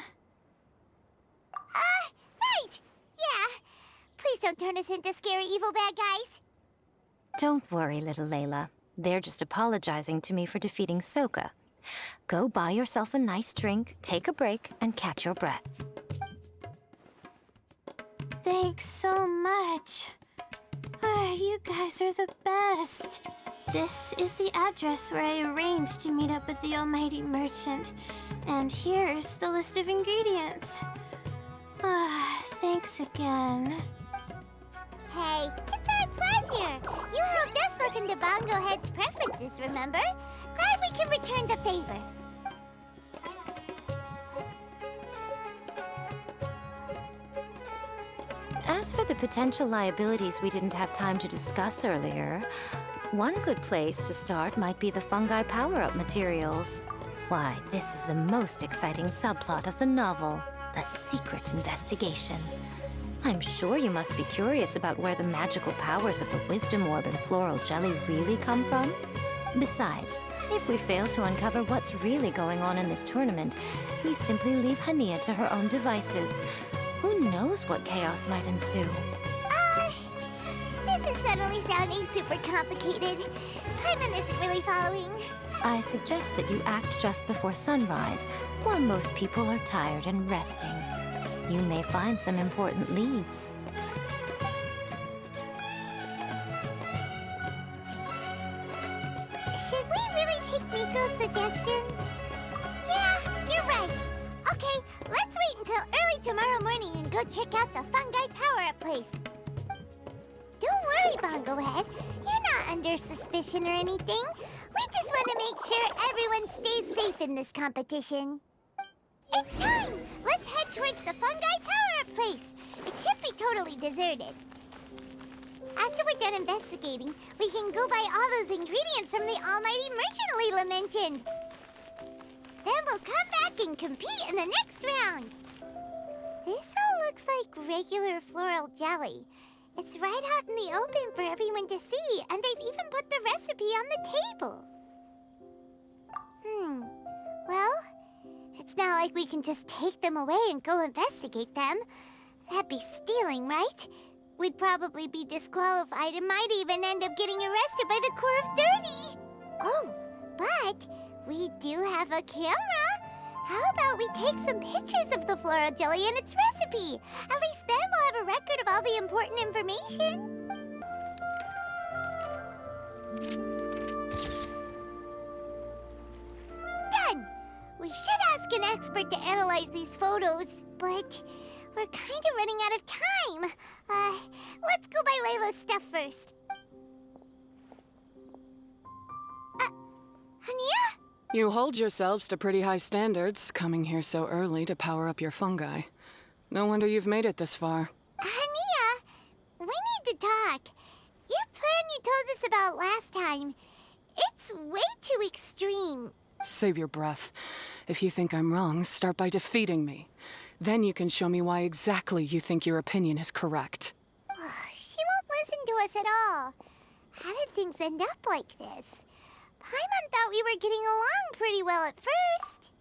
Right! Yeah. Please don't turn us into scary evil bad guys. Don't worry, little Layla. They're just apologizing to me for defeating Sokka. Go buy yourself a nice drink, take a break, and catch your breath. Thanks so much. You guys are the best. This is the address where I arranged to meet up with the Almighty Merchant. And here's the list of ingredients. Thanks again. Hey, it's our pleasure. You helped us look into Bongo Head's preferences, remember? Glad we can return the favor. As for the potential liabilities we didn't have time to discuss earlier, one good place to start might be the fungi power-up materials. Why, this is the most exciting subplot of the novel, the secret investigation. I'm sure you must be curious about where the magical powers of the Wisdom Orb and Floral Jelly really come from. Besides, if we fail to uncover what's really going on in this tournament, we simply leave Hania to her own devices. Who knows what chaos might ensue? This is suddenly sounding super complicated. Paimon isn't really following. I suggest that you act just before sunrise, while most people are tired and resting. You may find some important leads. Should we really take Miko's suggestion? Yeah, you're right. Okay, let's wait until early tomorrow morning and go check out the fungi power-up place. Don't worry, Bongo Head. You're not under suspicion or anything. We just want to make sure everyone stays safe in this competition. It's time! Let's head towards the fungi power-up place. It should be totally deserted. After we're done investigating, we can go buy all those ingredients from the Almighty Merchant Layla mentioned. Then we'll come back and compete in the next round. This all looks like regular floral jelly. It's right out in the open for everyone to see, and they've even put the recipe on the table. Well, it's not like we can just take them away and go investigate them. That'd be stealing, right? We'd probably be disqualified and might even end up getting arrested by the Corps of 30. Oh, but we do have a camera. How about we take some pictures of the floral jelly and its recipe? At least then we'll have a record of all the important information. Done! We should ask an expert to analyze these photos, but we're kind of running out of time. Let's go buy Layla's stuff first. Hania? You hold yourselves to pretty high standards, coming here so early to power up your fungi. No wonder you've made it this far. Hania, we need to talk. Your plan you told us about last time, it's way too extreme. Save your breath. If you think I'm wrong, start by defeating me. Then you can show me why exactly you think your opinion is correct. She won't listen to us at all. How did things end up like this? Paimon thought we were getting along pretty well at first.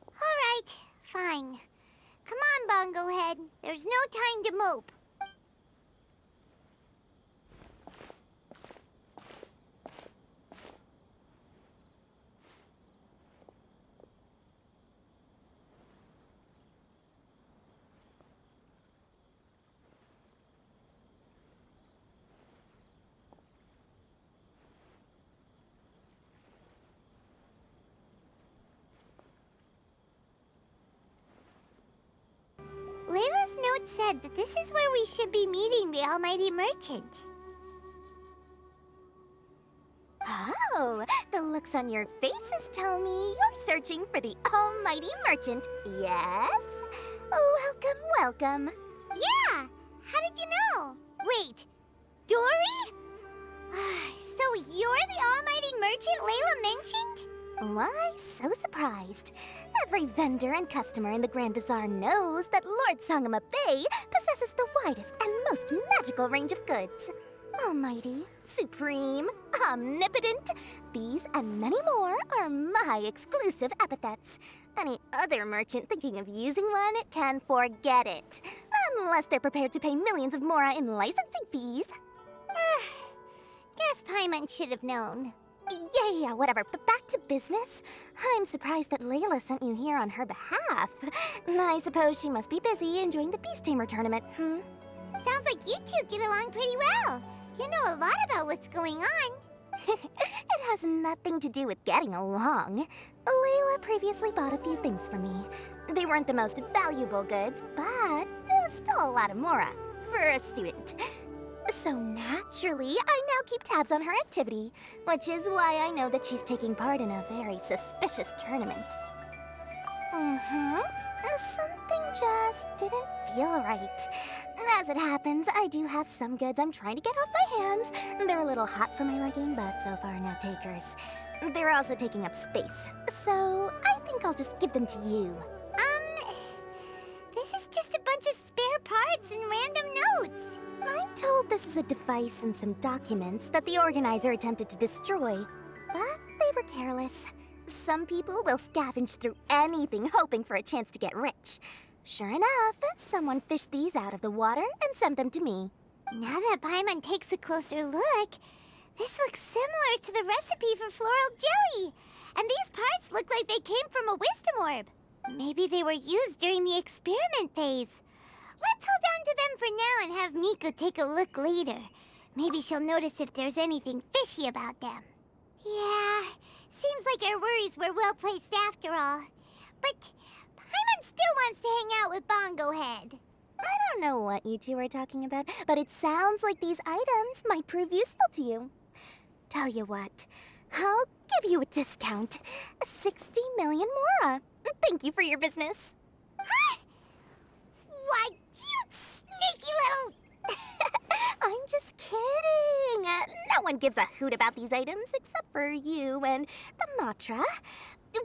All right, fine. Come on, Bongo Head. There's no time to mope. Layla's note said that this is where we should be meeting the Almighty Merchant. Oh, the looks on your faces tell me you're searching for the Almighty Merchant, yes? Welcome, welcome. Yeah! How did you know? Wait, do Why so surprised? Every vendor and customer in the Grand Bazaar knows that Lord Sangama Bay possesses the widest and most magical range of goods. Almighty, supreme, omnipotent, these and many more are my exclusive epithets. Any other merchant thinking of using one can forget it. Unless they're prepared to pay millions of mora in licensing fees. Guess Paimon should have known. Yeah, whatever. But back to business. I'm surprised that Layla sent you here on her behalf. I suppose she must be busy enjoying the Beast Tamer tournament, Sounds like you two get along pretty well. You know a lot about what's going on. It has nothing to do with getting along. Layla previously bought a few things for me. They weren't the most valuable goods, but it was still a lot of mora for a student. So naturally, I now keep tabs on her activity, which is why I know that she's taking part in a very suspicious tournament. Something just didn't feel right. As it happens, I do have some goods I'm trying to get off my hands. They're a little hot for my liking, but so far no takers. They're also taking up space, so I think I'll just give them to you. This is just a bunch of spare parts and random notes. I'm told this is a device and some documents that the organizer attempted to destroy, but they were careless. Some people will scavenge through anything hoping for a chance to get rich. Sure enough, someone fished these out of the water and sent them to me. Now that Paimon takes a closer look, this looks similar to the recipe for floral jelly. And these parts look like they came from a wisdom orb. Maybe they were used during the experiment phase. Let's hold on to them for now and have Miko take a look later. Maybe she'll notice if there's anything fishy about them. Yeah, seems like our worries were well placed after all. But Paimon still wants to hang out with Bongo Head. I don't know what you two are talking about, but it sounds like these items might prove useful to you. Tell you what, I'll give you a discount. 60 million mora. Thank you for your business. Huh? Why, you sneaky little... I'm just kidding. No one gives a hoot about these items except for you and the Matra.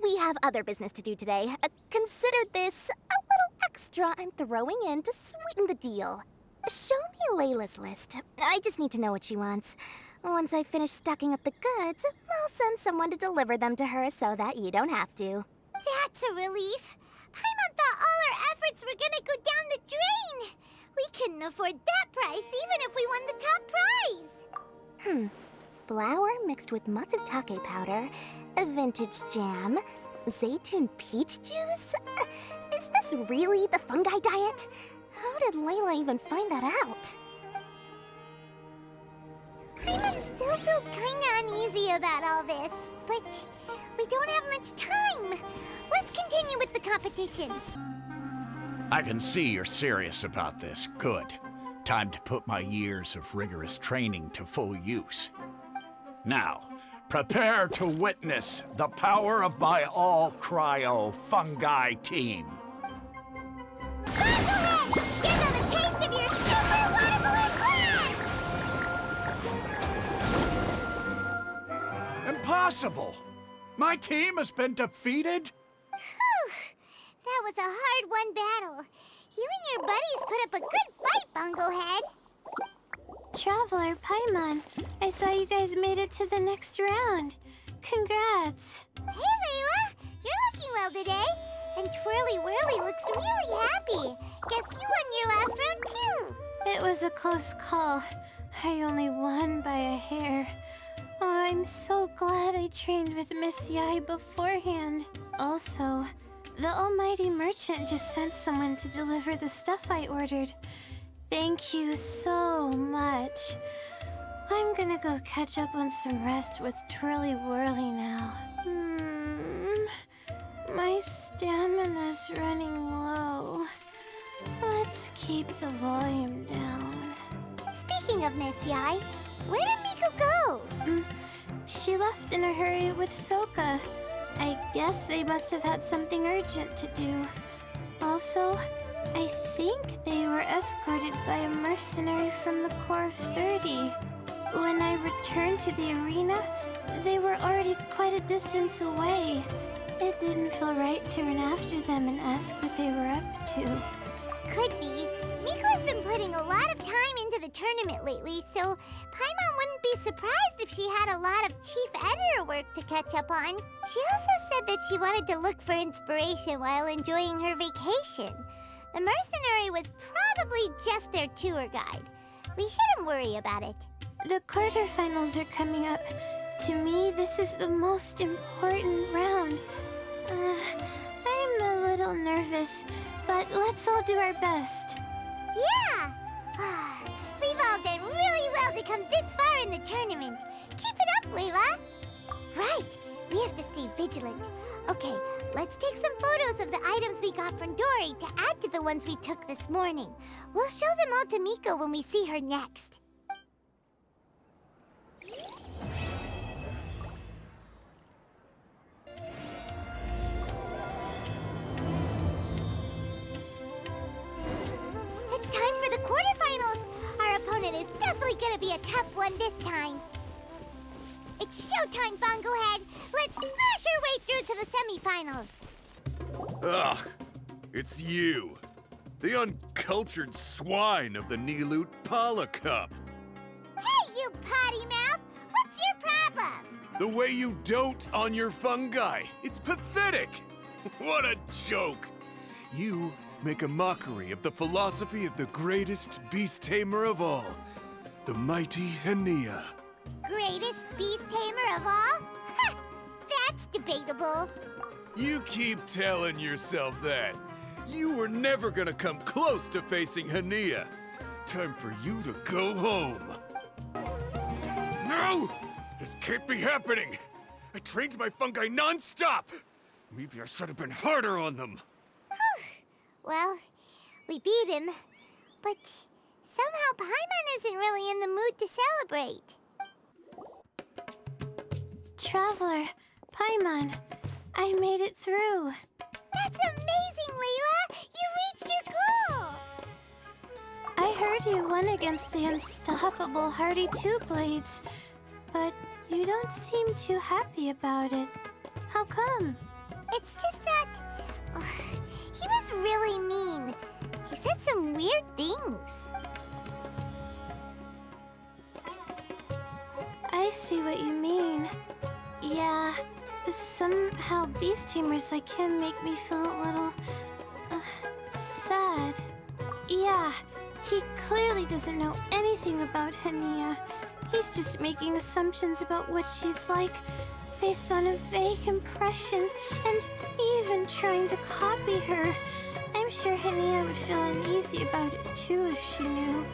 We have other business to do today. Consider this a little extra I'm throwing in to sweeten the deal. Show me Layla's list. I just need to know what she wants. Once I finish stocking up the goods, I'll send someone to deliver them to her so that you don't have to. That's a relief. Paimon thought all our efforts were gonna go down the drain. We couldn't afford that price even if we won the top prize. Flour mixed with matsutake powder, a vintage jam, zaytun peach juice? Is this really the fungi diet? How did Layla even find that out? Paimon still feels kinda uneasy about all this, but we don't have much time. Let's continue with the competition. I can see you're serious about this. Good. Time to put my years of rigorous training to full use. Now, prepare to witness the power of my all-cryo fungi team. Go ahead! Give them a taste of your super water balloon blast! Impossible! My team has been defeated? Whew! That was a hard-won battle. You and your buddies put up a good fight, Bongo Head. Traveler, Paimon, I saw you guys made it to the next round. Congrats. Hey, Layla! You're looking well today. And Twirly Whirly looks really happy. Guess you won your last round, too. It was a close call. I only won by a hair. Oh, I'm so glad I trained with Miss Yai beforehand. Also, the almighty merchant just sent someone to deliver the stuff I ordered. Thank you so much. I'm gonna go catch up on some rest with Twirly Whirly now. My stamina's running low. Let's keep the volume down. Speaking of Miss Yai, where did Miko go? She left in a hurry with Soka. I guess they must have had something urgent to do. Also, I think they were escorted by a mercenary from the Corps of 30. When I returned to the arena, they were already quite a distance away. It didn't feel right to run after them and ask what they were up to. Could be. Miko has been putting a lot of time into the tournament lately, so Paimon wouldn't be surprised if she had a lot of chief editor work to catch up on. She also said that she wanted to look for inspiration while enjoying her vacation. The mercenary was probably just their tour guide. We shouldn't worry about it. The quarterfinals are coming up. To me, this is the most important round. I'm a little nervous, but let's all do our best. Yeah! We've all done really well to come this far in the tournament. Keep it up, Layla! Right, we have to stay vigilant. Okay, let's take some photos of the items we got from Dory to add to the ones we took this morning. We'll show them all to Miko when we see her next. It's time for the quarterfinals! Our opponent is definitely gonna be a tough one this time. It's showtime, Bongohead! Let's smash our way through to the semifinals! Ugh, it's you. The uncultured swine of the Nilut Pala Cup. Hey, you potty mouth! What's your problem? The way you dote on your fungi. It's pathetic. What a joke. You make a mockery of the philosophy of the greatest beast tamer of all, the mighty Hania. Greatest beast tamer of all? Ha! That's debatable. You keep telling yourself that. You were never gonna come close to facing Hania. Time for you to go home. No! This can't be happening! I trained my fungi non-stop! Maybe I should have been harder on them. Well, we beat him, but somehow Paimon isn't really in the mood to celebrate. Traveler, Paimon, I made it through. That's amazing, Layla! You reached your goal! I heard you won against the unstoppable Hardy Two Blades, but you don't seem too happy about it. How come? It's just that... he was really mean. He said some weird things. I see what you mean. Yeah, somehow beast tamers like him make me feel a little... sad. Yeah, he clearly doesn't know anything about Hania. He's just making assumptions about what she's like based on a vague impression and even trying to copy her. I'm sure Hania would feel uneasy about it too if she knew.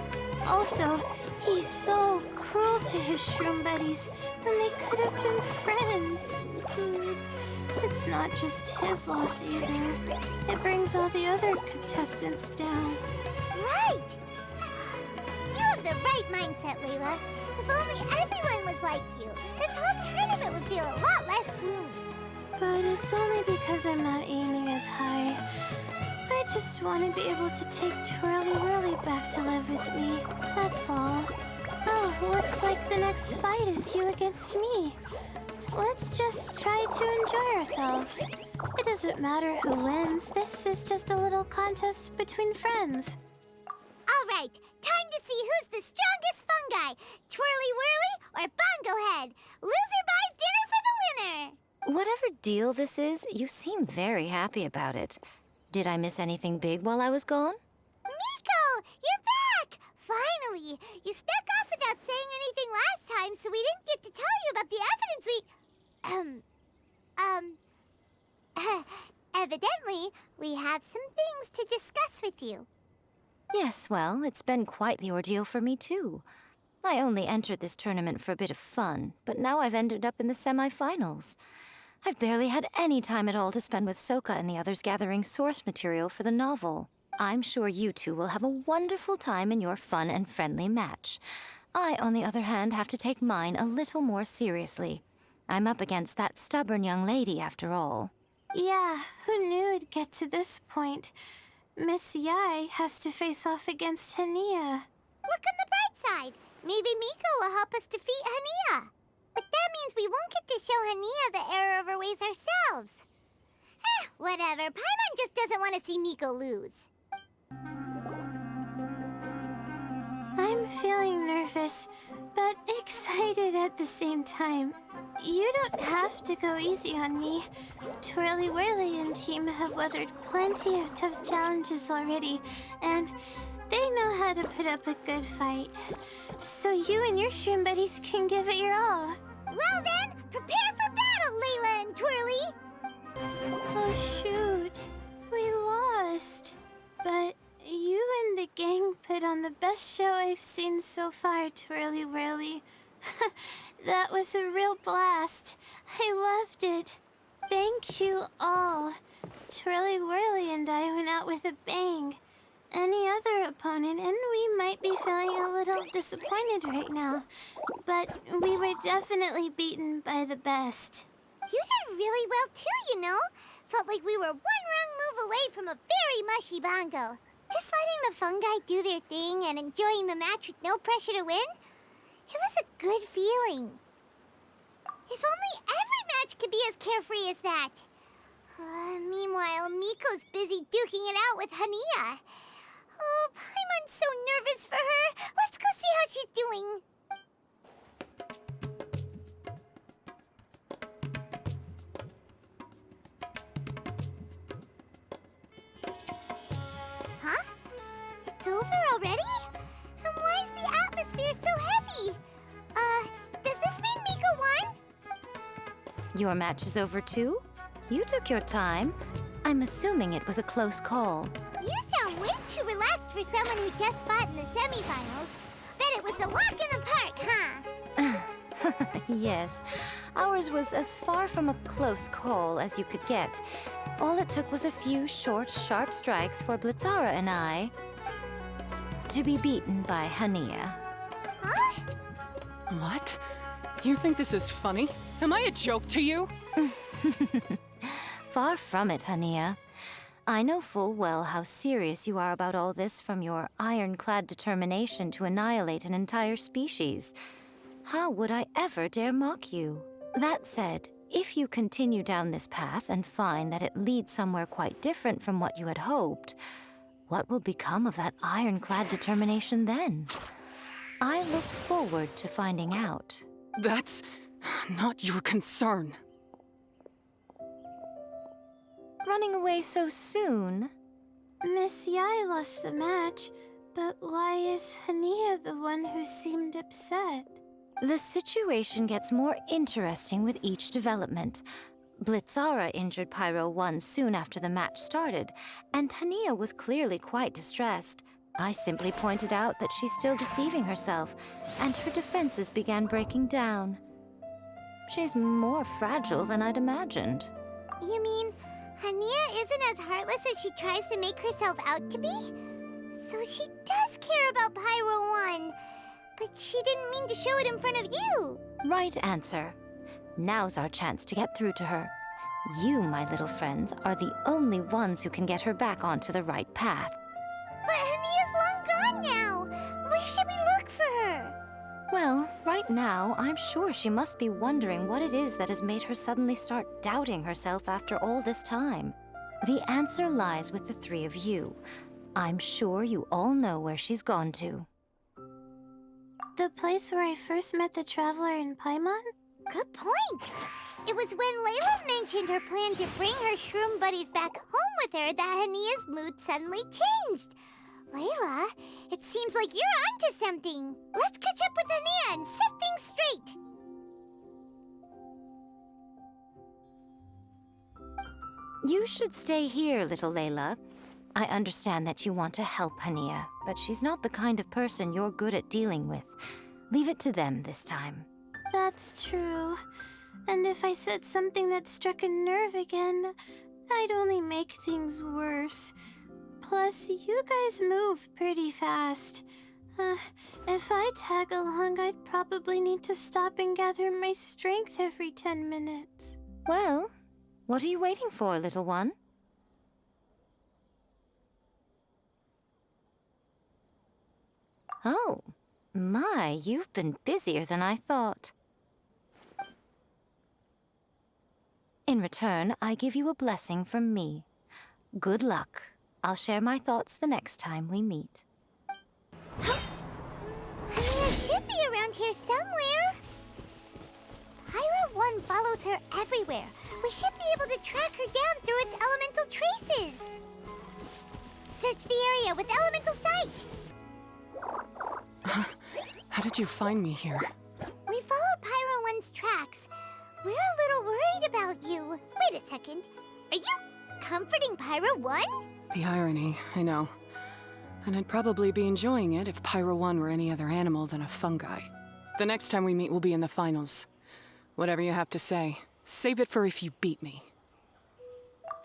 Also, he's so cruel to his shroom buddies when they could have been friends. It's not just his loss either. It brings all the other contestants down. Right! You have the right mindset, Layla. If only everyone was like you, this whole tournament would feel a lot less gloomy. But it's only because I'm not aiming as high. I just want to be able to take Twirly Whirly back to live with me. That's all. Oh, looks like the next fight is you against me. Let's just try to enjoy ourselves. It doesn't matter who wins. This is just a little contest between friends. All right, time to see who's the strongest fungi, Twirly Whirly or Bongohead. Loser buys dinner for the winner. Whatever deal this is, you seem very happy about it. Did I miss anything big while I was gone? Miko, you're back! Finally! You snuck off without saying anything last time, so we didn't get to tell you about the evidence evidently, we have some things to discuss with you. Yes, well, it's been quite the ordeal for me, too. I only entered this tournament for a bit of fun, but now I've ended up in the semi-finals. I've barely had any time at all to spend with Soka and the others gathering source material for the novel. I'm sure you two will have a wonderful time in your fun and friendly match. I, on the other hand, have to take mine a little more seriously. I'm up against that stubborn young lady, after all. Yeah, who knew it'd get to this point? Miss Yai has to face off against Hania. Look on the bright side. Maybe Miko will help us defeat Hania. But that means we won't get to show Hania the error of her ways ourselves. Whatever. Paimon just doesn't want to see Miko lose. I'm feeling nervous, but excited at the same time. You don't have to go easy on me. Twirly Whirly and team have weathered plenty of tough challenges already, and they know how to put up a good fight. So you and your shroom buddies can give it your all. Well then, prepare for battle, Layla and Twirly! Oh shoot, we lost. But you and the gang put on the best show I've seen so far, Twirly Whirly. That was a real blast. I loved it. Thank you all. Twirly Whirly and I went out with a bang. Any other opponent, and we might be feeling a little disappointed right now. But we were definitely beaten by the best. You did really well too, you know. Felt like we were one wrong move away from a very mushy bongo. Just letting the fungi do their thing and enjoying the match with no pressure to win, it was a good feeling. If only every match could be as carefree as that. Meanwhile, Miko's busy duking it out with Hania. Oh, Paimon's so nervous for her. Let's go see how she's doing. Huh? It's over already? And why is the atmosphere so heavy? Does this mean Miko won? Your match is over too? You took your time. I'm assuming it was a close call. You sound way too relaxed for someone who just fought in the semifinals. Bet it was a walk in the park, huh? Yes, ours was as far from a close call as you could get. All it took was a few short, sharp strikes for Blitzara and I to be beaten by Hania. Huh? What? You think this is funny? Am I a joke to you? Far from it, Hania. I know full well how serious you are about all this from your ironclad determination to annihilate an entire species. How would I ever dare mock you? That said, if you continue down this path and find that it leads somewhere quite different from what you had hoped, what will become of that ironclad determination then? I look forward to finding out. That's not your concern. Running away so soon? Miss Yai lost the match, but why is Hania the one who seemed upset? The situation gets more interesting with each development. Blitzara injured Pyro 1 soon after the match started, and Hania was clearly quite distressed. I simply pointed out that she's still deceiving herself, and her defenses began breaking down. She's more fragile than I'd imagined. You mean Hania isn't as heartless as she tries to make herself out to be? So she does care about Pyro 1, but she didn't mean to show it in front of you. Right answer. Now's our chance to get through to her. You, my little friends, are the only ones who can get her back onto the right path. But Hania's long gone now. Where should we look for her? Well, right now, I'm sure she must be wondering what it is that has made her suddenly start doubting herself after all this time. The answer lies with the three of you. I'm sure you all know where she's gone to. The place where I first met the Traveler in Paimon? Good point. It was when Layla mentioned her plan to bring her shroom buddies back home with her that Hania's mood suddenly changed. Layla, it seems like you're onto something. Let's catch up with Hania and set things straight. You should stay here, little Layla. I understand that you want to help Hania, but she's not the kind of person you're good at dealing with. Leave it to them this time. That's true. And if I said something that struck a nerve again, I'd only make things worse. Plus, you guys move pretty fast. If I tag along, I'd probably need to stop and gather my strength every 10 minutes. Well, what are you waiting for, little one? Oh, my, you've been busier than I thought. In return, I give you a blessing from me. Good luck. I'll share my thoughts the next time we meet. Hania should be around here somewhere. Pyra 1 follows her everywhere. We should be able to track her down through its elemental traces. Search the area with elemental sight. How did you find me here? We followed Pyra 1's tracks. We're a little worried about you. Wait a second. Are you comforting Pyra 1? The irony, I know. And I'd probably be enjoying it if Pyro 1 were any other animal than a fungi. The next time we meet will be in the finals. Whatever you have to say, save it for if you beat me.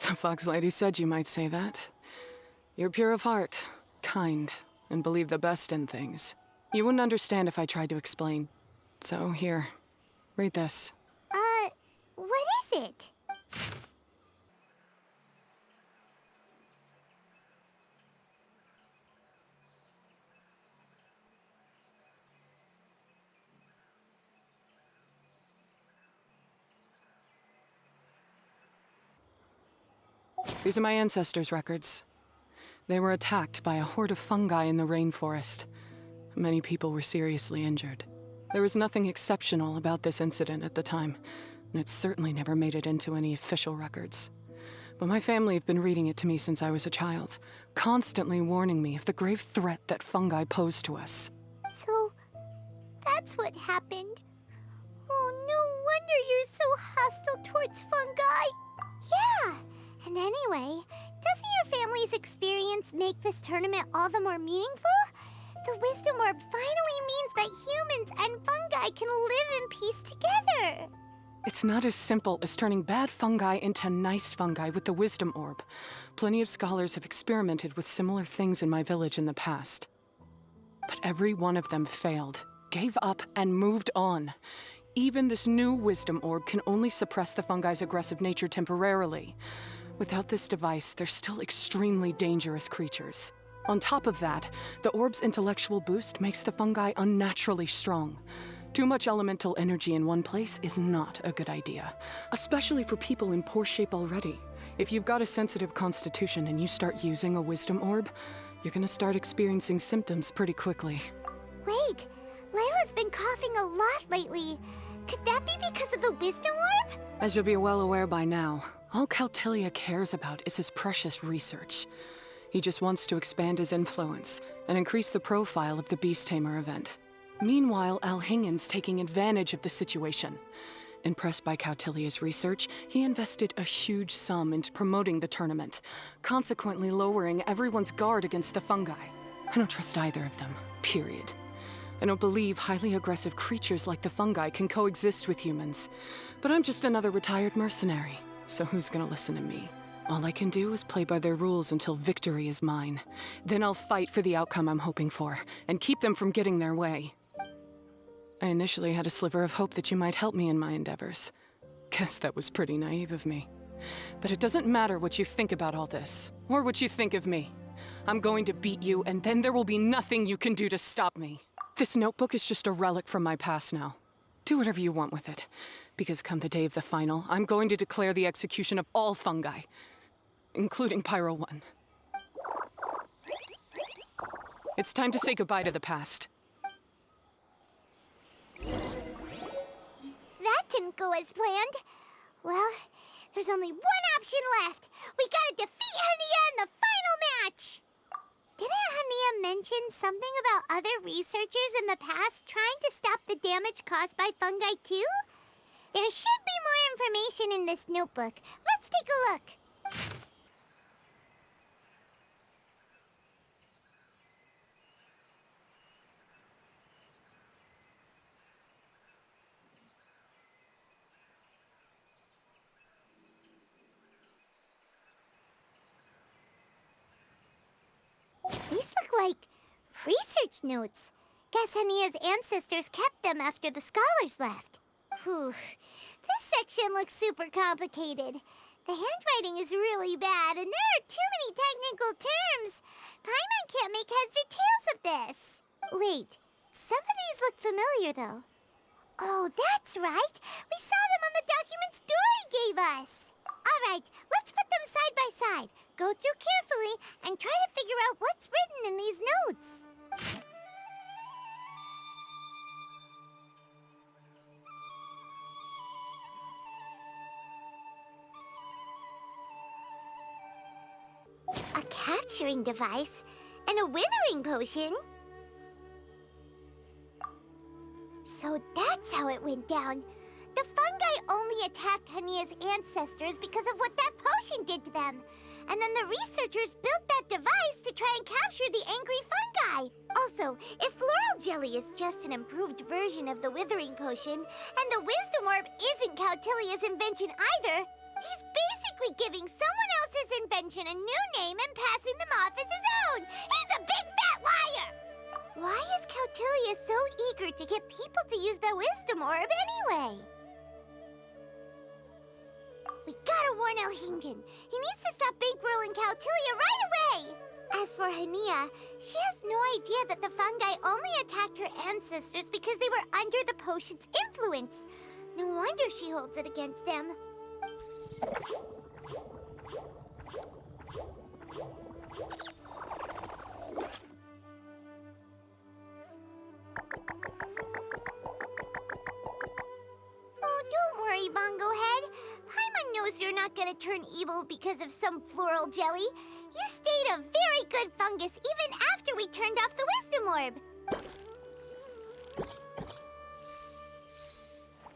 The Fox Lady said you might say that. You're pure of heart, kind, and believe the best in things. You wouldn't understand if I tried to explain. So here, read this. What is it? These are my ancestors' records. They were attacked by a horde of fungi in the rainforest. Many people were seriously injured. There was nothing exceptional about this incident at the time, and it certainly never made it into any official records. But my family have been reading it to me since I was a child, constantly warning me of the grave threat that fungi pose to us. So, that's what happened. Oh, no wonder you're so hostile towards fungi. Yeah, and anyway, doesn't your family's experience make this tournament all the more meaningful? The Wisdom Orb finally means that humans and fungi can live in peace together. It's not as simple as turning bad fungi into nice fungi with the Wisdom Orb. Plenty of scholars have experimented with similar things in my village in the past. But every one of them failed, gave up, and moved on. Even this new Wisdom Orb can only suppress the fungi's aggressive nature temporarily. Without this device, they're still extremely dangerous creatures. On top of that, the orb's intellectual boost makes the fungi unnaturally strong. Too much elemental energy in one place is not a good idea, especially for people in poor shape already. If you've got a sensitive constitution and you start using a Wisdom Orb, you're gonna start experiencing symptoms pretty quickly. Wait, Layla's been coughing a lot lately. Could that be because of the Wisdom Orb? As you'll be well aware by now, all Kautilya cares about is his precious research. He just wants to expand his influence and increase the profile of the Beast Tamer event. Meanwhile, Alhingen's taking advantage of the situation. Impressed by Kautilya's research, he invested a huge sum into promoting the tournament, consequently lowering everyone's guard against the fungi. I don't trust either of them, period. I don't believe highly aggressive creatures like the fungi can coexist with humans. But I'm just another retired mercenary, so who's gonna listen to me? All I can do is play by their rules until victory is mine. Then I'll fight for the outcome I'm hoping for, and keep them from getting their way. I initially had a sliver of hope that you might help me in my endeavors. Guess that was pretty naive of me. But it doesn't matter what you think about all this, or what you think of me. I'm going to beat you, and then there will be nothing you can do to stop me. This notebook is just a relic from my past now. Do whatever you want with it, because come the day of the final, I'm going to declare the execution of all fungi, including Pyro 1. It's time to say goodbye to the past. That didn't go as planned. Well, there's only one option left. We gotta defeat Hania in the final match! Didn't Hania mention something about other researchers in the past trying to stop the damage caused by fungi too? There should be more information in this notebook. Let's take a look. These look like research notes. Guess Hania's ancestors kept them after the scholars left. Whew. This section looks super complicated. The handwriting is really bad, and there are too many technical terms. Paimon can't make heads or tails of this. Wait, some of these look familiar, though. Oh, that's right. We saw them on the document Story gave us. All right, let's put them side by side. Go through carefully and try to figure out what's written in these notes. A capturing device and a withering potion? So that's how it went down. The fungi only attacked Hania's ancestors because of what that potion did to them. And then the researchers built that device to try and capture the angry fungi. Also, if floral jelly is just an improved version of the withering potion, and the wisdom orb isn't Cautilia's invention either, he's basically giving someone else's invention a new name and passing them off as his own. He's a big fat liar! Why is Cautilia so eager to get people to use the wisdom orb anyway? We gotta warn Elhingen. He needs to stop bankrolling Cautilia right away! As for Hania, she has no idea that the fungi only attacked her ancestors because they were under the potion's influence. No wonder she holds it against them. Oh, don't worry, Bongo Head. Paimon knows you're not gonna turn evil because of some floral jelly. You stayed a very good fungus even after we turned off the wisdom orb.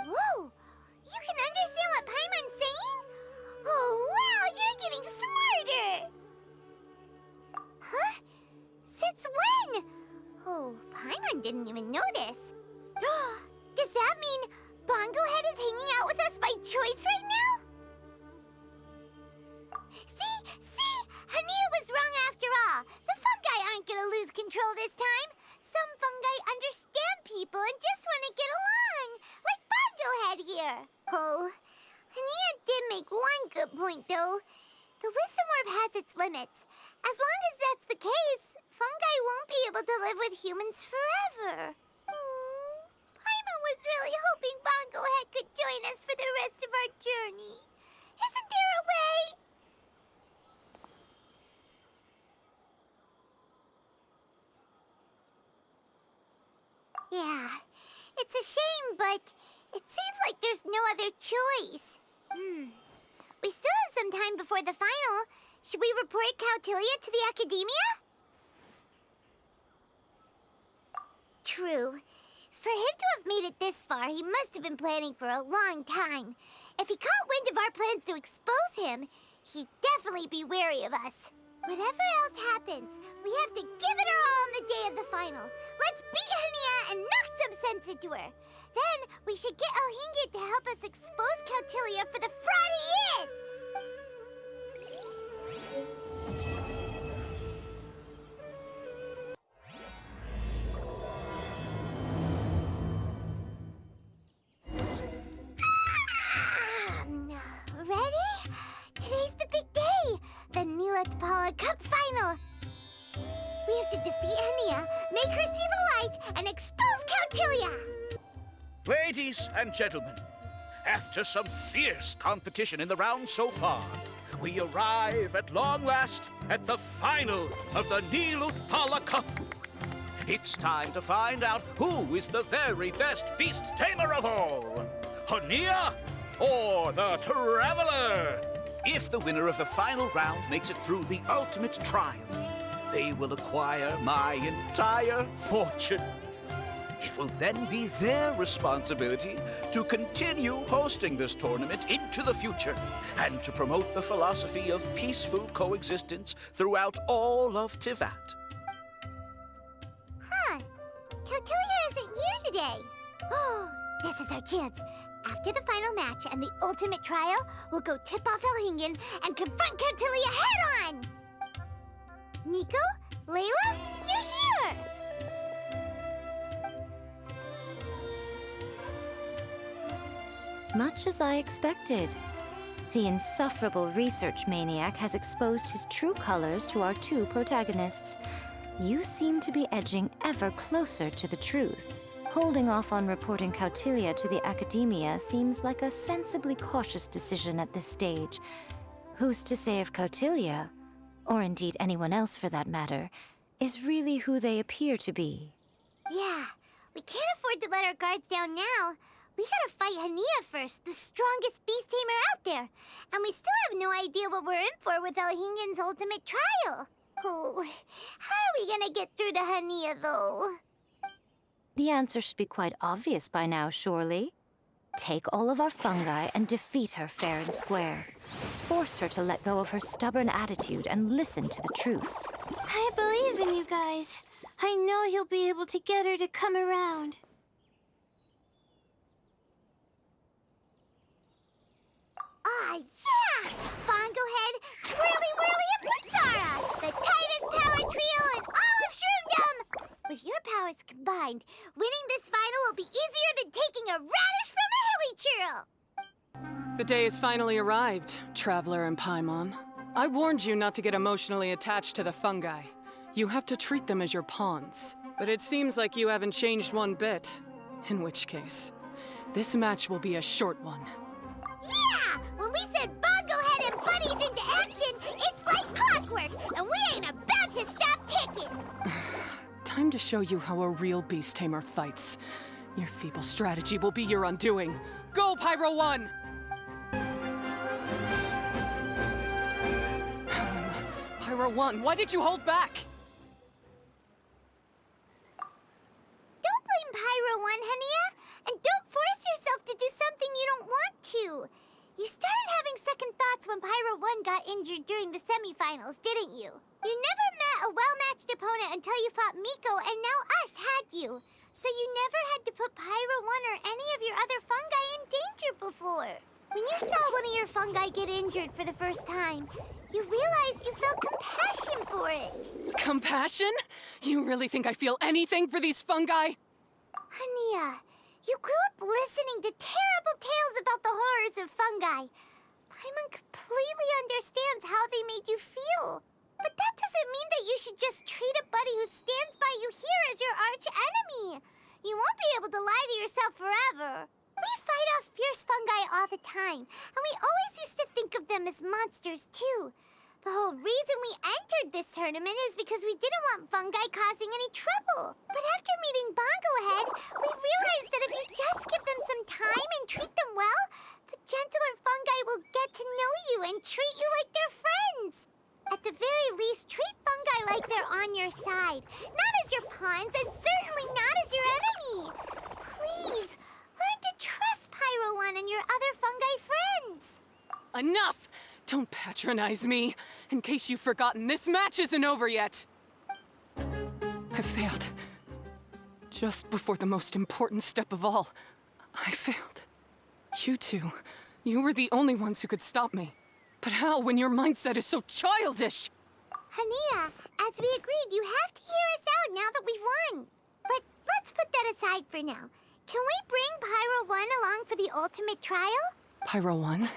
Whoa! You can understand what Paimon's saying? Oh, wow, you're getting smarter! Huh? Since when? Oh, Paimon didn't even notice. Does that mean Bongo Head is hanging out with us by choice right now? See? Hania was wrong after all. The fungi aren't gonna lose control this time. Some fungi understand people and just want to get along, like Bongo Head here. Oh, Hania did make one good point, though. The wisdom orb has its limits. As long as that's the case, fungi won't be able to live with humans forever. Paimon was really hoping Bongo Head could join us for the rest of our journey. Isn't there a way? Yeah, it's a shame, but it seems like there's no other choice. We still have some time before the final. Should we report Cautilia to the academia? True. For him to have made it this far, he must have been planning for a long time. If he caught wind of our plans to expose him, he'd definitely be wary of us. Whatever else happens, we have to give it our all on the day of the final. Let's beat Hania and knock some sense into her. Then we should get Elhingen to help us expose Cautilia for the fraud he is! Ready? Today's the big day! The Layla Paula Cup Final! We have to defeat Hania, make her see the light, and expose Cautilia! Ladies and gentlemen, after some fierce competition in the round so far, we arrive at long last at the final of the Layla Paula Cup. It's time to find out who is the very best beast tamer of all, Hania or the Traveler. If the winner of the final round makes it through the ultimate trial, they will acquire my entire fortune. It will then be their responsibility to continue hosting this tournament into the future and to promote the philosophy of peaceful coexistence throughout all of Tivat. Huh. Cautilia isn't here today. Oh, this is our chance. After the final match and the ultimate trial, we'll go tip off Elhingen and confront Cautilia head-on! Miko? Layla? You're here! Much as I expected. The insufferable research maniac has exposed his true colors to our two protagonists. You seem to be edging ever closer to the truth. Holding off on reporting Kautilya to the Academia seems like a sensibly cautious decision at this stage. Who's to say if Kautilya, or indeed anyone else for that matter, is really who they appear to be? Yeah, we can't afford to let our guards down now. We gotta fight Hania first, the strongest beast tamer out there. And we still have no idea what we're in for with Elhingen's ultimate trial. Oh, how are we gonna get through to Hania, though? The answer should be quite obvious by now, surely. Take all of our fungi and defeat her fair and square. Force her to let go of her stubborn attitude and listen to the truth. I believe in you guys. I know you'll be able to get her to come around. Ah, yeah! Bongo Head, Twirly Whirly, and Blitzara! The tightest power trio in all of Shroomdom! With your powers combined, winning this final will be easier than taking a radish from a hilly churl! The day has finally arrived, Traveler and Paimon. I warned you not to get emotionally attached to the fungi. You have to treat them as your pawns. But it seems like you haven't changed one bit. In which case, this match will be a short one. Yeah! When we send Bongo Head and buddies into action, it's like clockwork, and we ain't about to stop ticking! Time to show you how a real beast tamer fights. Your feeble strategy will be your undoing. Go, Pyro 1! Pyro 1, why did you hold back? Don't blame Pyro 1, Hania, and don't force yourself to do something you don't want to. You started having second thoughts when Pyro 1 got injured during the semifinals, didn't you? You never met a well-matched opponent until you fought Miko, and now us, had you? So you never had to put Pyro 1 or any of your other fungi in danger before. When you saw one of your fungi get injured for the first time, you realized you felt compassion for it. Compassion? You really think I feel anything for these fungi? Hania, you grew up listening to terrible tales about the horrors of fungi. Paimon completely understands how they made you feel. But that doesn't mean that you should just treat a buddy who stands by you here as your arch enemy. You won't be able to lie to yourself forever. We fight off fierce fungi all the time, and we always used to think of them as monsters, too. The whole reason we entered this tournament is because we didn't want fungi causing any trouble. But after meeting Bongo Head, we realized that if you just give them some time and treat them well, the gentler fungi will get to know you and treat you like their friends. At the very least, treat fungi like they're on your side, not as your pawns, and certainly not as your enemy. Please, learn to trust Pyro 1 and your other fungi friends. Enough! Don't patronize me. In case you've forgotten, this match isn't over yet. I failed. Just before the most important step of all, I failed. You two, you were the only ones who could stop me. But how when your mindset is so childish? Hania, as we agreed, you have to hear us out now that we've won. But let's put that aside for now. Can we bring Pyro 1 along for the ultimate trial? Pyro 1?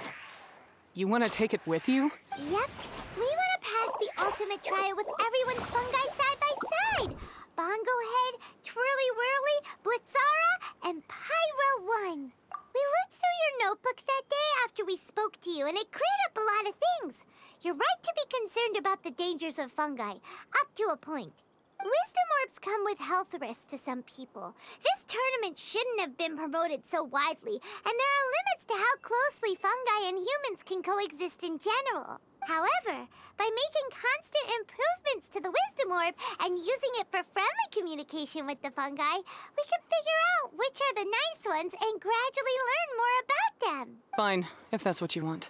You want to take it with you? Yep. We want to pass the ultimate trial with everyone's fungi side by side. Bongo Head, Twirly Whirly, Blitzara, and Pyro 1. We looked through your notebook that day after we spoke to you, and it cleared up a lot of things. You're right to be concerned about the dangers of fungi, up to a point. Wisdom orbs come with health risks to some people. This tournament shouldn't have been promoted so widely, and there are limits to how closely fungi and humans can coexist in general. However, by making constant improvements to the Wisdom Orb and using it for friendly communication with the fungi, we can figure out which are the nice ones and gradually learn more about them. Fine, if that's what you want.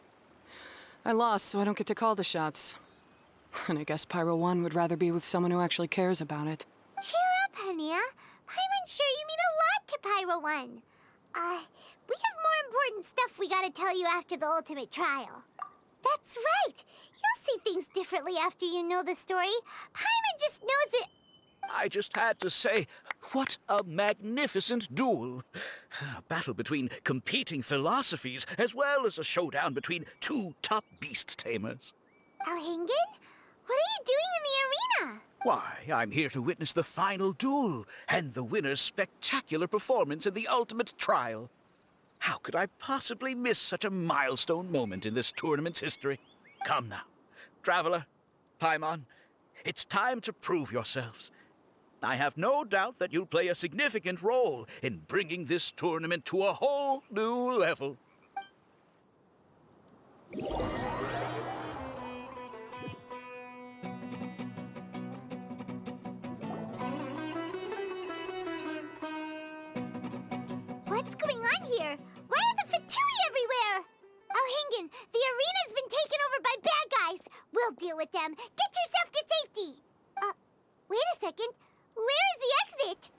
I lost, so I don't get to call the shots. And I guess Pyro 1 would rather be with someone who actually cares about it. Cheer up, Hania. I'm sure you mean a lot to Pyro 1. We have more important stuff we gotta tell you after the ultimate trial. That's right. You'll see things differently after you know the story. Paimon just knows it. I just had to say, what a magnificent duel. A battle between competing philosophies, as well as a showdown between two top beast tamers. Elhingen? What are you doing in the arena? Why, I'm here to witness the final duel and the winner's spectacular performance in the ultimate trial. How could I possibly miss such a milestone moment in this tournament's history? Come now, Traveler, Paimon, it's time to prove yourselves. I have no doubt that you'll play a significant role in bringing this tournament to a whole new level. What's going on here? Why are the Fatui everywhere? Alhingan, the arena's been taken over by bad guys. We'll deal with them. Get yourself to safety. Wait a second. Where is the exit?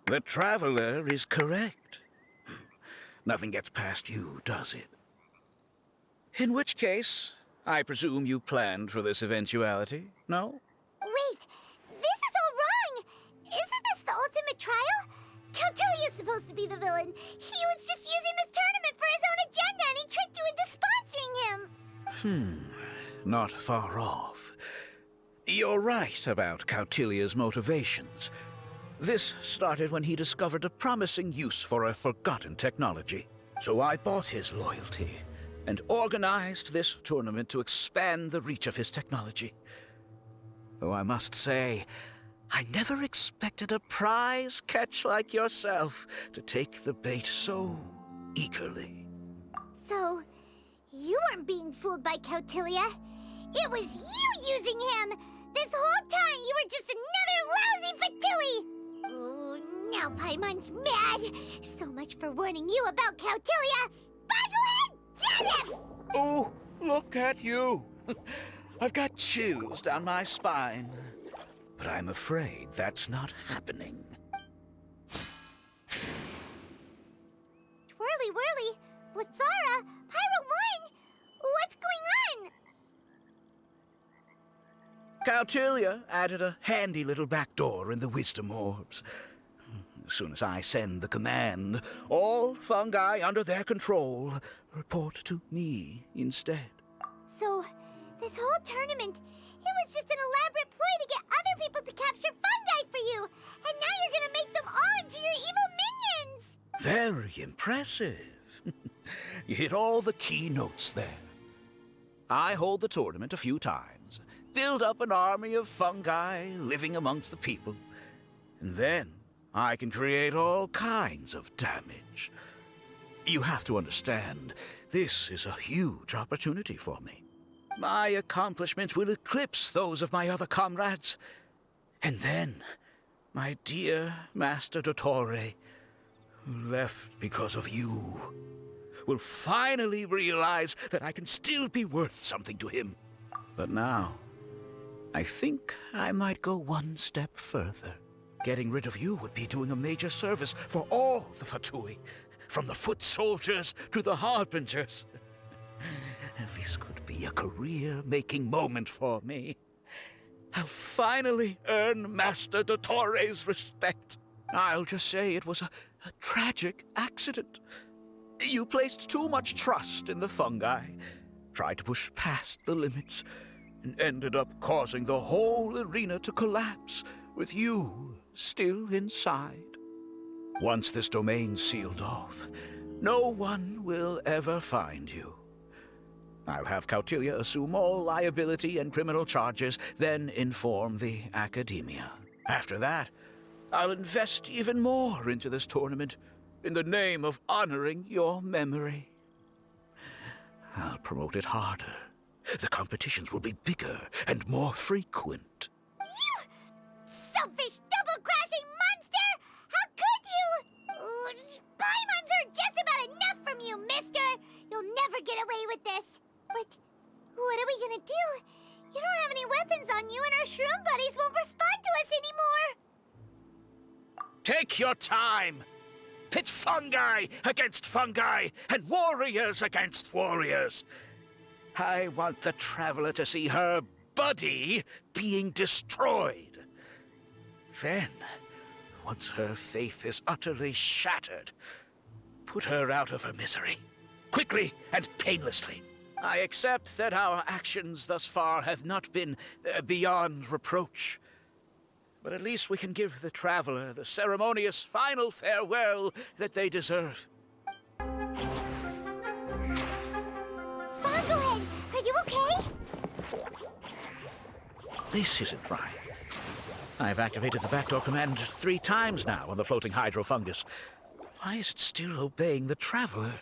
The Traveler is correct. Nothing gets past you, does it? In which case, I presume you planned for this eventuality, no? Wait, this is all wrong. Isn't this the ultimate trial? Cautilia's supposed to be the villain. He was just using this tournament for his own agenda and he tricked you into sponsoring him. Not far off. You're right about Cautilia's motivations. This started when he discovered a promising use for a forgotten technology. So I bought his loyalty and organized this tournament to expand the reach of his technology. Though I must say, I never expected a prize catch like yourself to take the bait so eagerly. So, you weren't being fooled by Cautilia. It was you using him. This whole time you were just another lousy Fatui. Oh, now Paimon's mad. So much for warning you about Cautilia. Boglehead, get him! Oh, look at you. I've got chills down my spine. But I'm afraid that's not happening. Twirly whirly, Blitzara, Pyro 1, what's going on? Cautilia added a handy little back door in the wisdom orbs. As soon as I send the command, all fungi under their control report to me instead. So, this whole tournament, it was just an elaborate ploy to get other people to capture fungi for you. And now you're gonna make them all into your evil minions. Very impressive. You hit all the key notes there. I hold the tournament a few times, build up an army of fungi living amongst the people, and then I can create all kinds of damage. You have to understand, this is a huge opportunity for me. My accomplishments will eclipse those of my other comrades. And then, my dear Master Dottore, who left because of you, will finally realize that I can still be worth something to him. But now, I think I might go one step further. Getting rid of you would be doing a major service for all the Fatui, from the foot soldiers to the harbingers. This could be a career-making moment for me. I'll finally earn Master Dottore's respect. I'll just say it was a tragic accident. You placed too much trust in the fungi, tried to push past the limits, and ended up causing the whole arena to collapse, with you still inside. Once this domain's sealed off, no one will ever find you. I'll have Cautilia assume all liability and criminal charges, then inform the Academia. After that, I'll invest even more into this tournament in the name of honoring your memory. I'll promote it harder. The competitions will be bigger and more frequent. You selfish, double-crashing monster! How could you? Paimon's heard just about enough from you, mister! You'll never get away with this. But what are we gonna do? You don't have any weapons on you and our shroom buddies won't respond to us anymore! Take your time! Pit fungi against fungi and warriors against warriors. I want the Traveler to see her buddy being destroyed. Then, once her faith is utterly shattered, put her out of her misery, quickly and painlessly. I accept that our actions thus far have not been beyond reproach. But at least we can give the traveler the ceremonious final farewell that they deserve. Bongohead, are you okay? This isn't right. I've activated the backdoor command 3 times now on the floating hydrofungus. Why is it still obeying the traveler?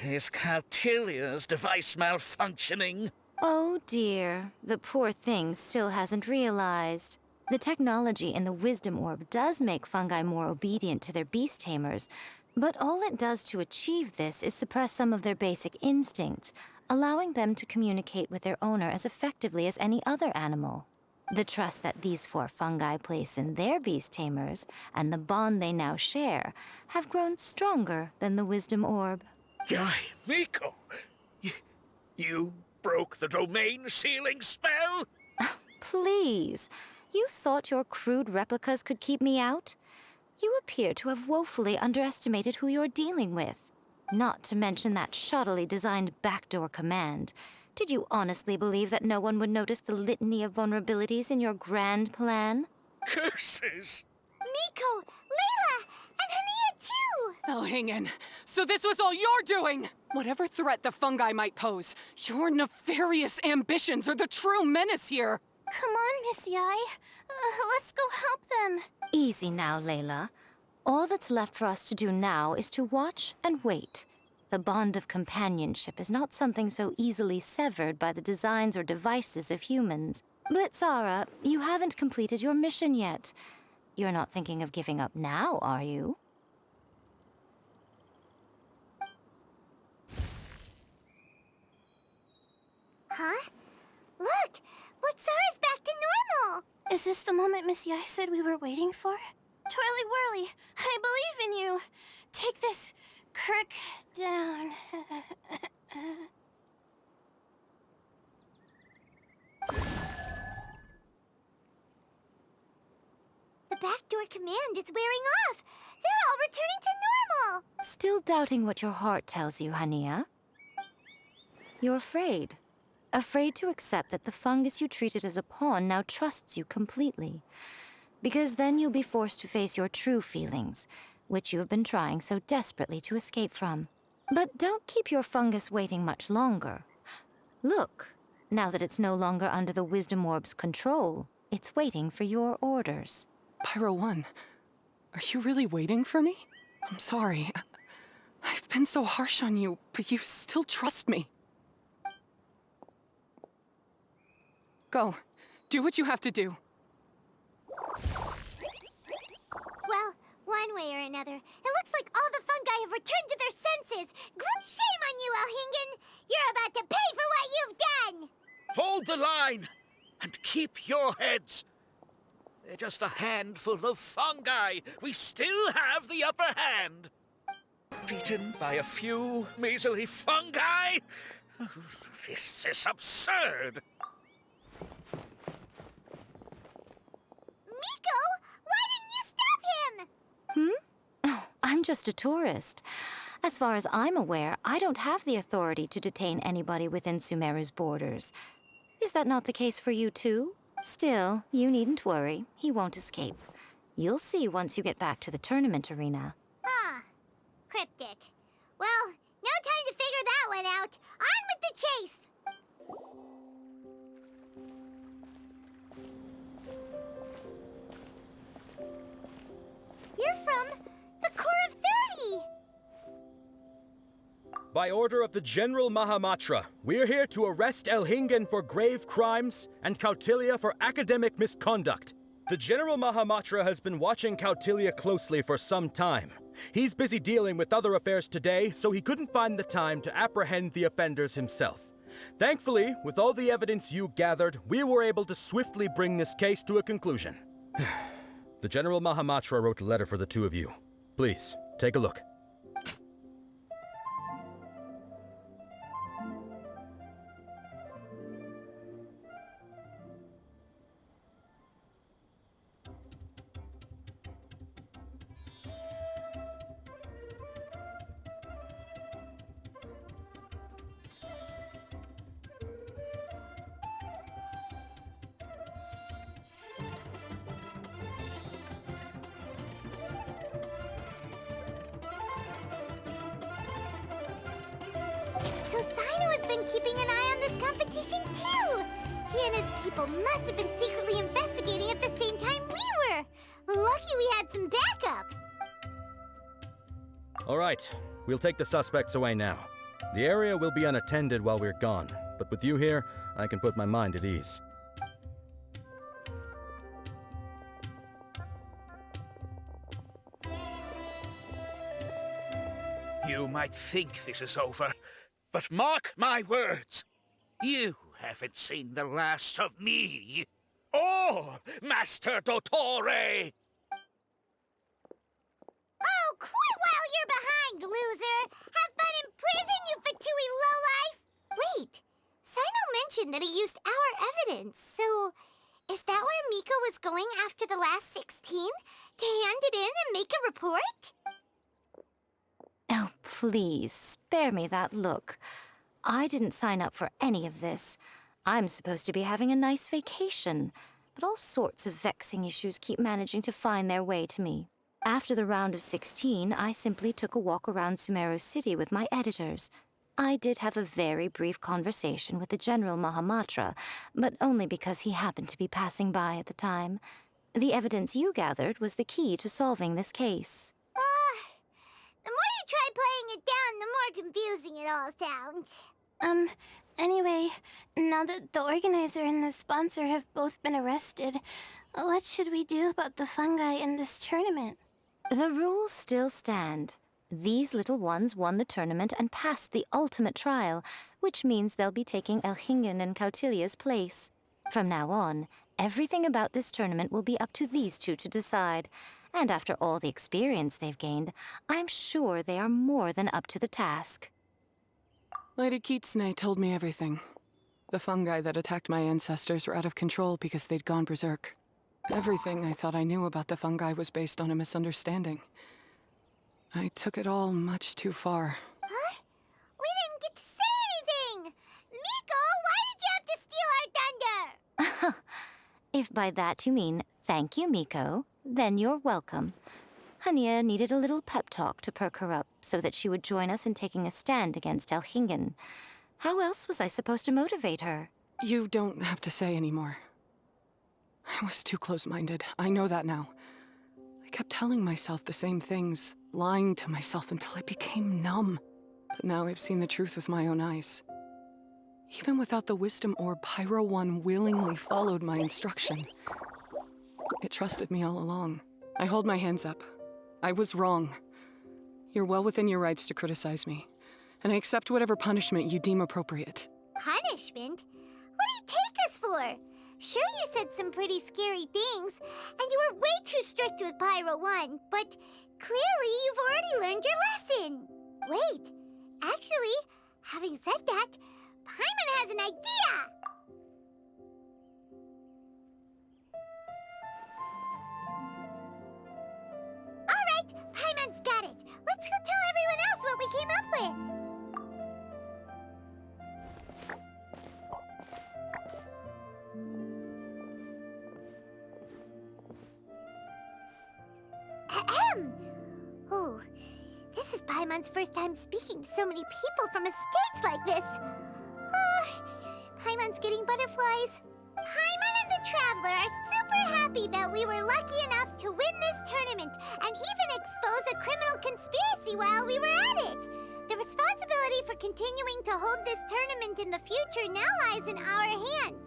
Is Cautilia's device malfunctioning? Oh dear, the poor thing still hasn't realized. The technology in the Wisdom Orb does make fungi more obedient to their beast tamers, but all it does to achieve this is suppress some of their basic instincts, allowing them to communicate with their owner as effectively as any other animal. The trust that these 4 fungi place in their beast tamers, and the bond they now share, have grown stronger than the Wisdom Orb. Yai, Miko! You broke the domain sealing spell? Please, you thought your crude replicas could keep me out? You appear to have woefully underestimated who you're dealing with. Not to mention that shoddily designed backdoor command. Did you honestly believe that no one would notice the litany of vulnerabilities in your grand plan? Curses! Miko, Layla, and Hania too! Elhingen, so this was all you're doing! Whatever threat the fungi might pose, your nefarious ambitions are the true menace here! Come on, Miss Yai. Let's go help them. Easy now, Layla. All that's left for us to do now is to watch and wait. The bond of companionship is not something so easily severed by the designs or devices of humans. Blitzara, you haven't completed your mission yet. You're not thinking of giving up now, are you? Huh? Look! Blitzara's back to normal! Is this the moment Miss Yai said we were waiting for? Twirly Whirly, I believe in you. Take this crook down. The backdoor command is wearing off! They're all returning to normal! Still doubting what your heart tells you, Hania? You're afraid. Afraid to accept that the fungus you treated as a pawn now trusts you completely. Because then you'll be forced to face your true feelings, which you have been trying so desperately to escape from. But don't keep your fungus waiting much longer. Look, now that it's no longer under the Wisdom Orb's control, it's waiting for your orders. Pyro 1, are you really waiting for me? I'm sorry. I've been so harsh on you, but you still trust me. Go. Do what you have to do. Well, one way or another, it looks like all the fungi have returned to their senses! Shame on you, Elhingen! You're about to pay for what you've done! Hold the line! And keep your heads! They're just a handful of fungi. We still have the upper hand. Beaten by a few measly fungi? This is absurd. Miko, why didn't you stop him? Oh, I'm just a tourist. As far as I'm aware, I don't have the authority to detain anybody within Sumeru's borders. Is that not the case for you too? Still, you needn't worry. He won't escape. You'll see once you get back to the tournament arena. Ah, cryptic. Well, no time to figure that one out. On with the chase! You're from the Core of 30! By order of the General Mahamatra, we're here to arrest Elhingen for grave crimes and Cautilia for academic misconduct. The General Mahamatra has been watching Cautilia closely for some time. He's busy dealing with other affairs today, so he couldn't find the time to apprehend the offenders himself. Thankfully, with all the evidence you gathered, we were able to swiftly bring this case to a conclusion. The General Mahamatra wrote a letter for the two of you. Please, take a look. been keeping an eye on this competition too. He and his people must have been secretly investigating at the same time we were. Lucky we had some backup. All right, we'll take the suspects away now. The area will be unattended while we're gone, but with you here, I can put my mind at ease. You might think this is over, but mark my words. You haven't seen the last of me. Or Master Dottore! Oh, quit while you're behind, loser! Have fun in prison, you fatui lowlife! Wait, Sino mentioned that he used our evidence, so is that where Miko was going after the last 16? To hand it in and make a report? Oh, please, spare me that look. I didn't sign up for any of this. I'm supposed to be having a nice vacation, but all sorts of vexing issues keep managing to find their way to me. After the round of 16, I simply took a walk around Sumeru City with my editors. I did have a very brief conversation with the General Mahamatra, but only because he happened to be passing by at the time. The evidence you gathered was the key to solving this case. The more you try playing it down, the more confusing it all sounds. Anyway, now that the organizer and the sponsor have both been arrested, what should we do about the fungi in this tournament? The rules still stand. These little ones won the tournament and passed the ultimate trial, which means they'll be taking Elhingen and Cautilia's place. From now on, everything about this tournament will be up to these two to decide. And after all the experience they've gained, I'm sure they are more than up to the task. Lady Kitsune told me everything. The fungi that attacked my ancestors were out of control because they'd gone berserk. Everything I thought I knew about the fungi was based on a misunderstanding. I took it all much too far. Huh? We didn't get to say anything! Miko, why did you have to steal our thunder? If by that you mean thank you, Miko, then you're welcome. Hania needed a little pep talk to perk her up so that she would join us in taking a stand against Elhingen. How else was I supposed to motivate her? You don't have to say anymore. I was too close-minded. I know that now. I kept telling myself the same things, lying to myself until I became numb. But now I've seen the truth with my own eyes. Even without the wisdom orb, Pyro 1 willingly followed my instruction. It trusted me all along. I hold my hands up. I was wrong. You're well within your rights to criticize me, and I accept whatever punishment you deem appropriate. Punishment? What do you take us for? Sure, you said some pretty scary things, and you were way too strict with Pyro 1, but clearly you've already learned your lesson. Wait, actually, having said that, Paimon has an idea! Alright, Paimon's got it. Let's go tell everyone else what we came up with. Ahem. Oh, this is Paimon's first time speaking to so many people from a stage like this. Paimon's getting butterflies. Paimon and the Traveler are super happy that we were lucky enough to win this tournament and even expose a criminal conspiracy while we were at it. The responsibility for continuing to hold this tournament in the future now lies in our hands.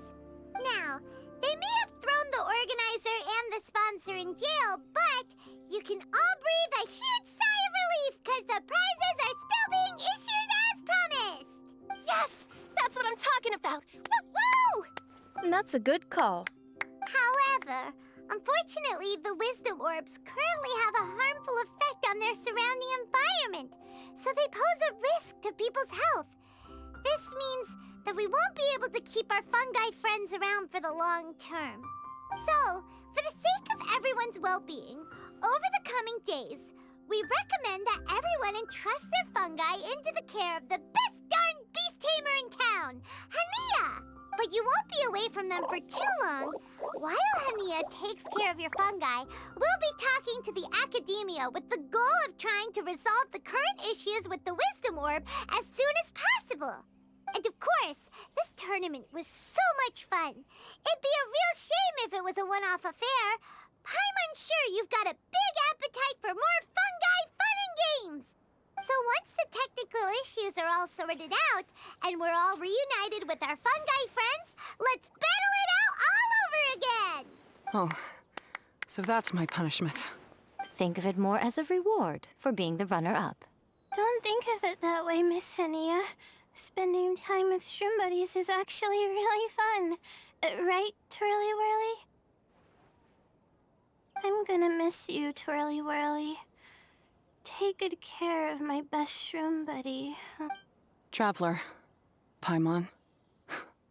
Now, they may have thrown the organizer and the sponsor in jail, but you can all breathe a huge sigh of relief because the prizes are still being issued as promised! Yes! That's what I'm talking about! Woo-woo! That's a good call. However, unfortunately, the wisdom orbs currently have a harmful effect on their surrounding environment, so they pose a risk to people's health. This means that we won't be able to keep our fungi friends around for the long term. So, for the sake of everyone's well-being, over the coming days, we recommend that everyone entrust their fungi into the care of the best darn beast tamer in town, Hania! But you won't be away from them for too long. While Hania takes care of your fungi, we'll be talking to the academia with the goal of trying to resolve the current issues with the wisdom orb as soon as possible. And of course, this tournament was so much fun. It'd be a real shame if it was a one-off affair. I'm sure you've got a big appetite for more fungi fun and games. So once the technical issues are all sorted out, and we're all reunited with our fungi friends, let's battle it out all over again! Oh, so that's my punishment. Think of it more as a reward for being the runner-up. Don't think of it that way, Miss Henia. Spending time with shroom buddies is actually really fun. Right, Twirly Whirly? I'm gonna miss you, Twirly Whirly. Take good care of my best shroom buddy. Traveler, Paimon,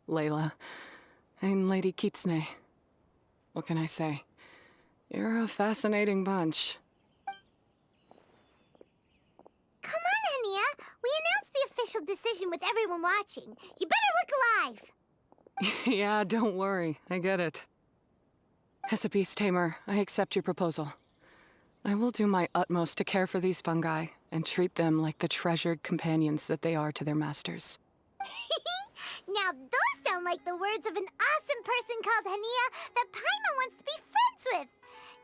Layla, and Lady Kitsune. What can I say? You're a fascinating bunch. Come on, Henia. We announced the official decision with everyone watching. You better look alive. Yeah, don't worry. I get it. As a beast tamer, I accept your proposal. I will do my utmost to care for these fungi and treat them like the treasured companions that they are to their masters. Now those sound like the words of an awesome person called Henia that Paimon wants to be friends with.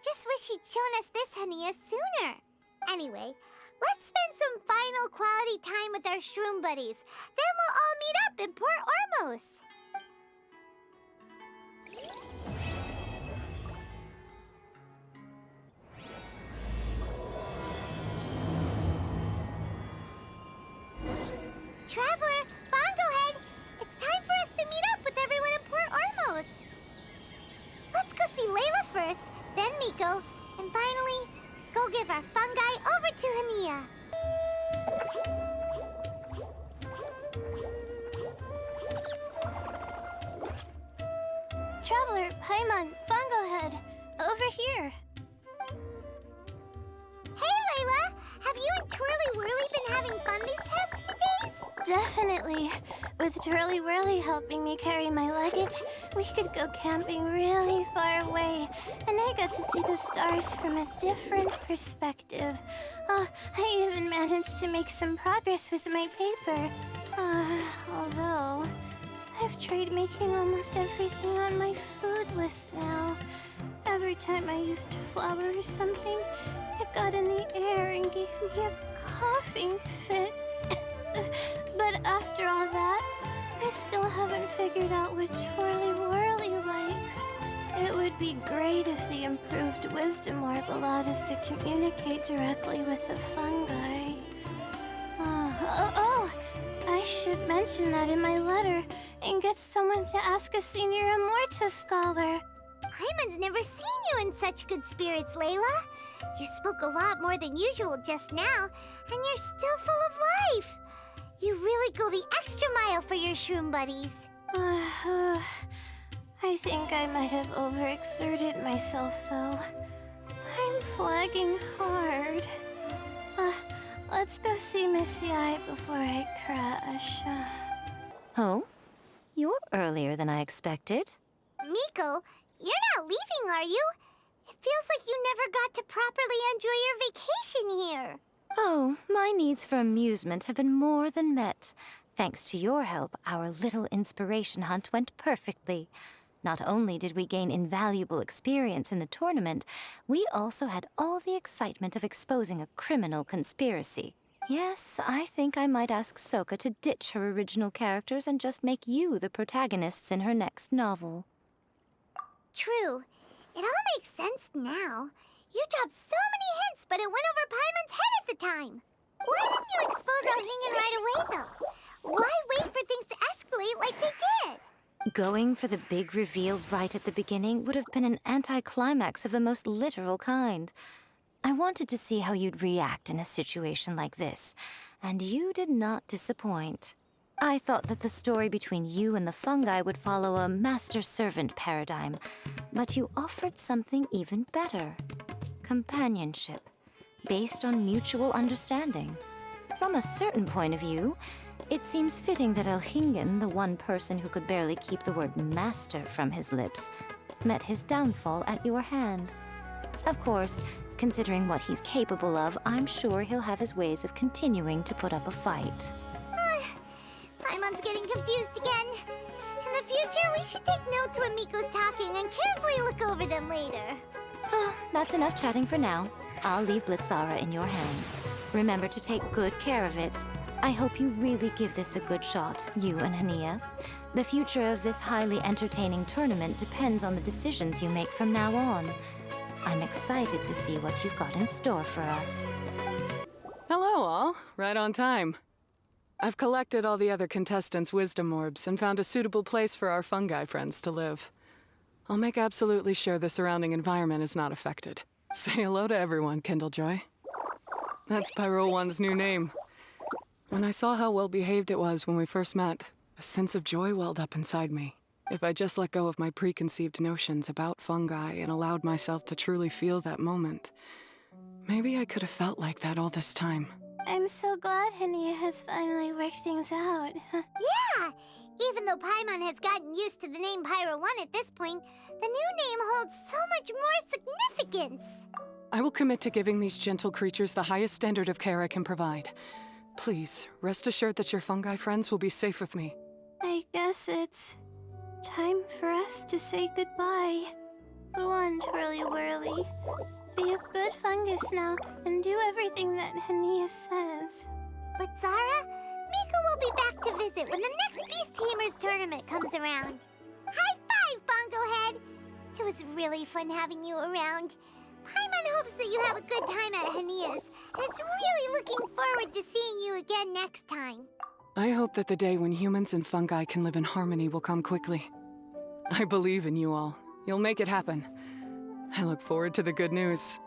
Just wish she'd shown us this Henia sooner. Anyway, let's spend some final quality time with our shroom buddies. Then we'll all meet up in Port Ormos. Traveler, Bongo Head, it's time for us to meet up with everyone in Port Ormos. Let's go see Layla first, then Miko, and finally, go give our fungi over to Henia. Traveler, Paimon, Bongo Head, over here. Hey, Layla! Have you and Twirly Whirly been having fun these past few days? Definitely. With Twirly Whirly helping me carry my luggage, we could go camping really far away, and I got to see the stars from a different perspective. Oh, I even managed to make some progress with my paper. Although, I've tried making almost everything on my food list now. Every time I used flour or something, it got in the air and gave me a coughing fit. But after all that, I still haven't figured out what Twirly Whirly likes. It would be great if the improved wisdom orb allowed us to communicate directly with the fungi. I should mention that in my letter and get someone to ask a senior Immorta scholar. Paimon's never seen you in such good spirits, Layla. You spoke a lot more than usual just now, and you're still full of life. You really go the extra mile for your shroom buddies. I think I might have overexerted myself, though. I'm flagging hard. Let's go see Missy Eye before I crash. Oh? You're earlier than I expected. Miko, you're not leaving, are you? It feels like you never got to properly enjoy your vacation here. Oh, my needs for amusement have been more than met. Thanks to your help, our little inspiration hunt went perfectly. Not only did we gain invaluable experience in the tournament, we also had all the excitement of exposing a criminal conspiracy. Yes, I think I might ask Soka to ditch her original characters and just make you the protagonists in her next novel. True. It all makes sense now. You dropped so many hints, but it went over Paimon's head at the time. Why didn't you expose Elhingen right away, though? Why wait for things to escalate like they did? Going for the big reveal right at the beginning would have been an anticlimax of the most literal kind. I wanted to see how you'd react in a situation like this, and you did not disappoint. I thought that the story between you and the fungi would follow a master-servant paradigm, but you offered something even better. Companionship, based on mutual understanding. From a certain point of view, it seems fitting that Elhingen, the one person who could barely keep the word master from his lips, met his downfall at your hand. Of course, considering what he's capable of, I'm sure he'll have his ways of continuing to put up a fight. Paimon's getting confused again. In the future, we should take notes when Miko's talking and carefully look over them later. Oh, that's enough chatting for now. I'll leave Blitzara in your hands. Remember to take good care of it. I hope you really give this a good shot, you and Hania. The future of this highly entertaining tournament depends on the decisions you make from now on. I'm excited to see what you've got in store for us. Hello, all. Right on time. I've collected all the other contestants' wisdom orbs and found a suitable place for our fungi friends to live. I'll make absolutely sure the surrounding environment is not affected. Say hello to everyone, Kindlejoy. That's Pyro One's new name. When I saw how well behaved it was when we first met, a sense of joy welled up inside me. If I just let go of my preconceived notions about fungi and allowed myself to truly feel that moment, maybe I could have felt like that all this time. I'm so glad Hania has finally worked things out. Yeah! Even though Paimon has gotten used to the name Pyro 1 at this point, the new name holds so much more significance. I will commit to giving these gentle creatures the highest standard of care I can provide. Please, rest assured that your fungi friends will be safe with me. I guess it's time for us to say goodbye. Go on, Twirly Whirly. Be a good fungus now and do everything that Hania says. But Zara, Miko will be back to visit when the next Beast Tamers tournament comes around. High five, Bongo Head! It was really fun having you around. Paimon hopes that you have a good time at Hania's, and is really looking forward to seeing you again next time. I hope that the day when humans and fungi can live in harmony will come quickly. I believe in you all. You'll make it happen. I look forward to the good news.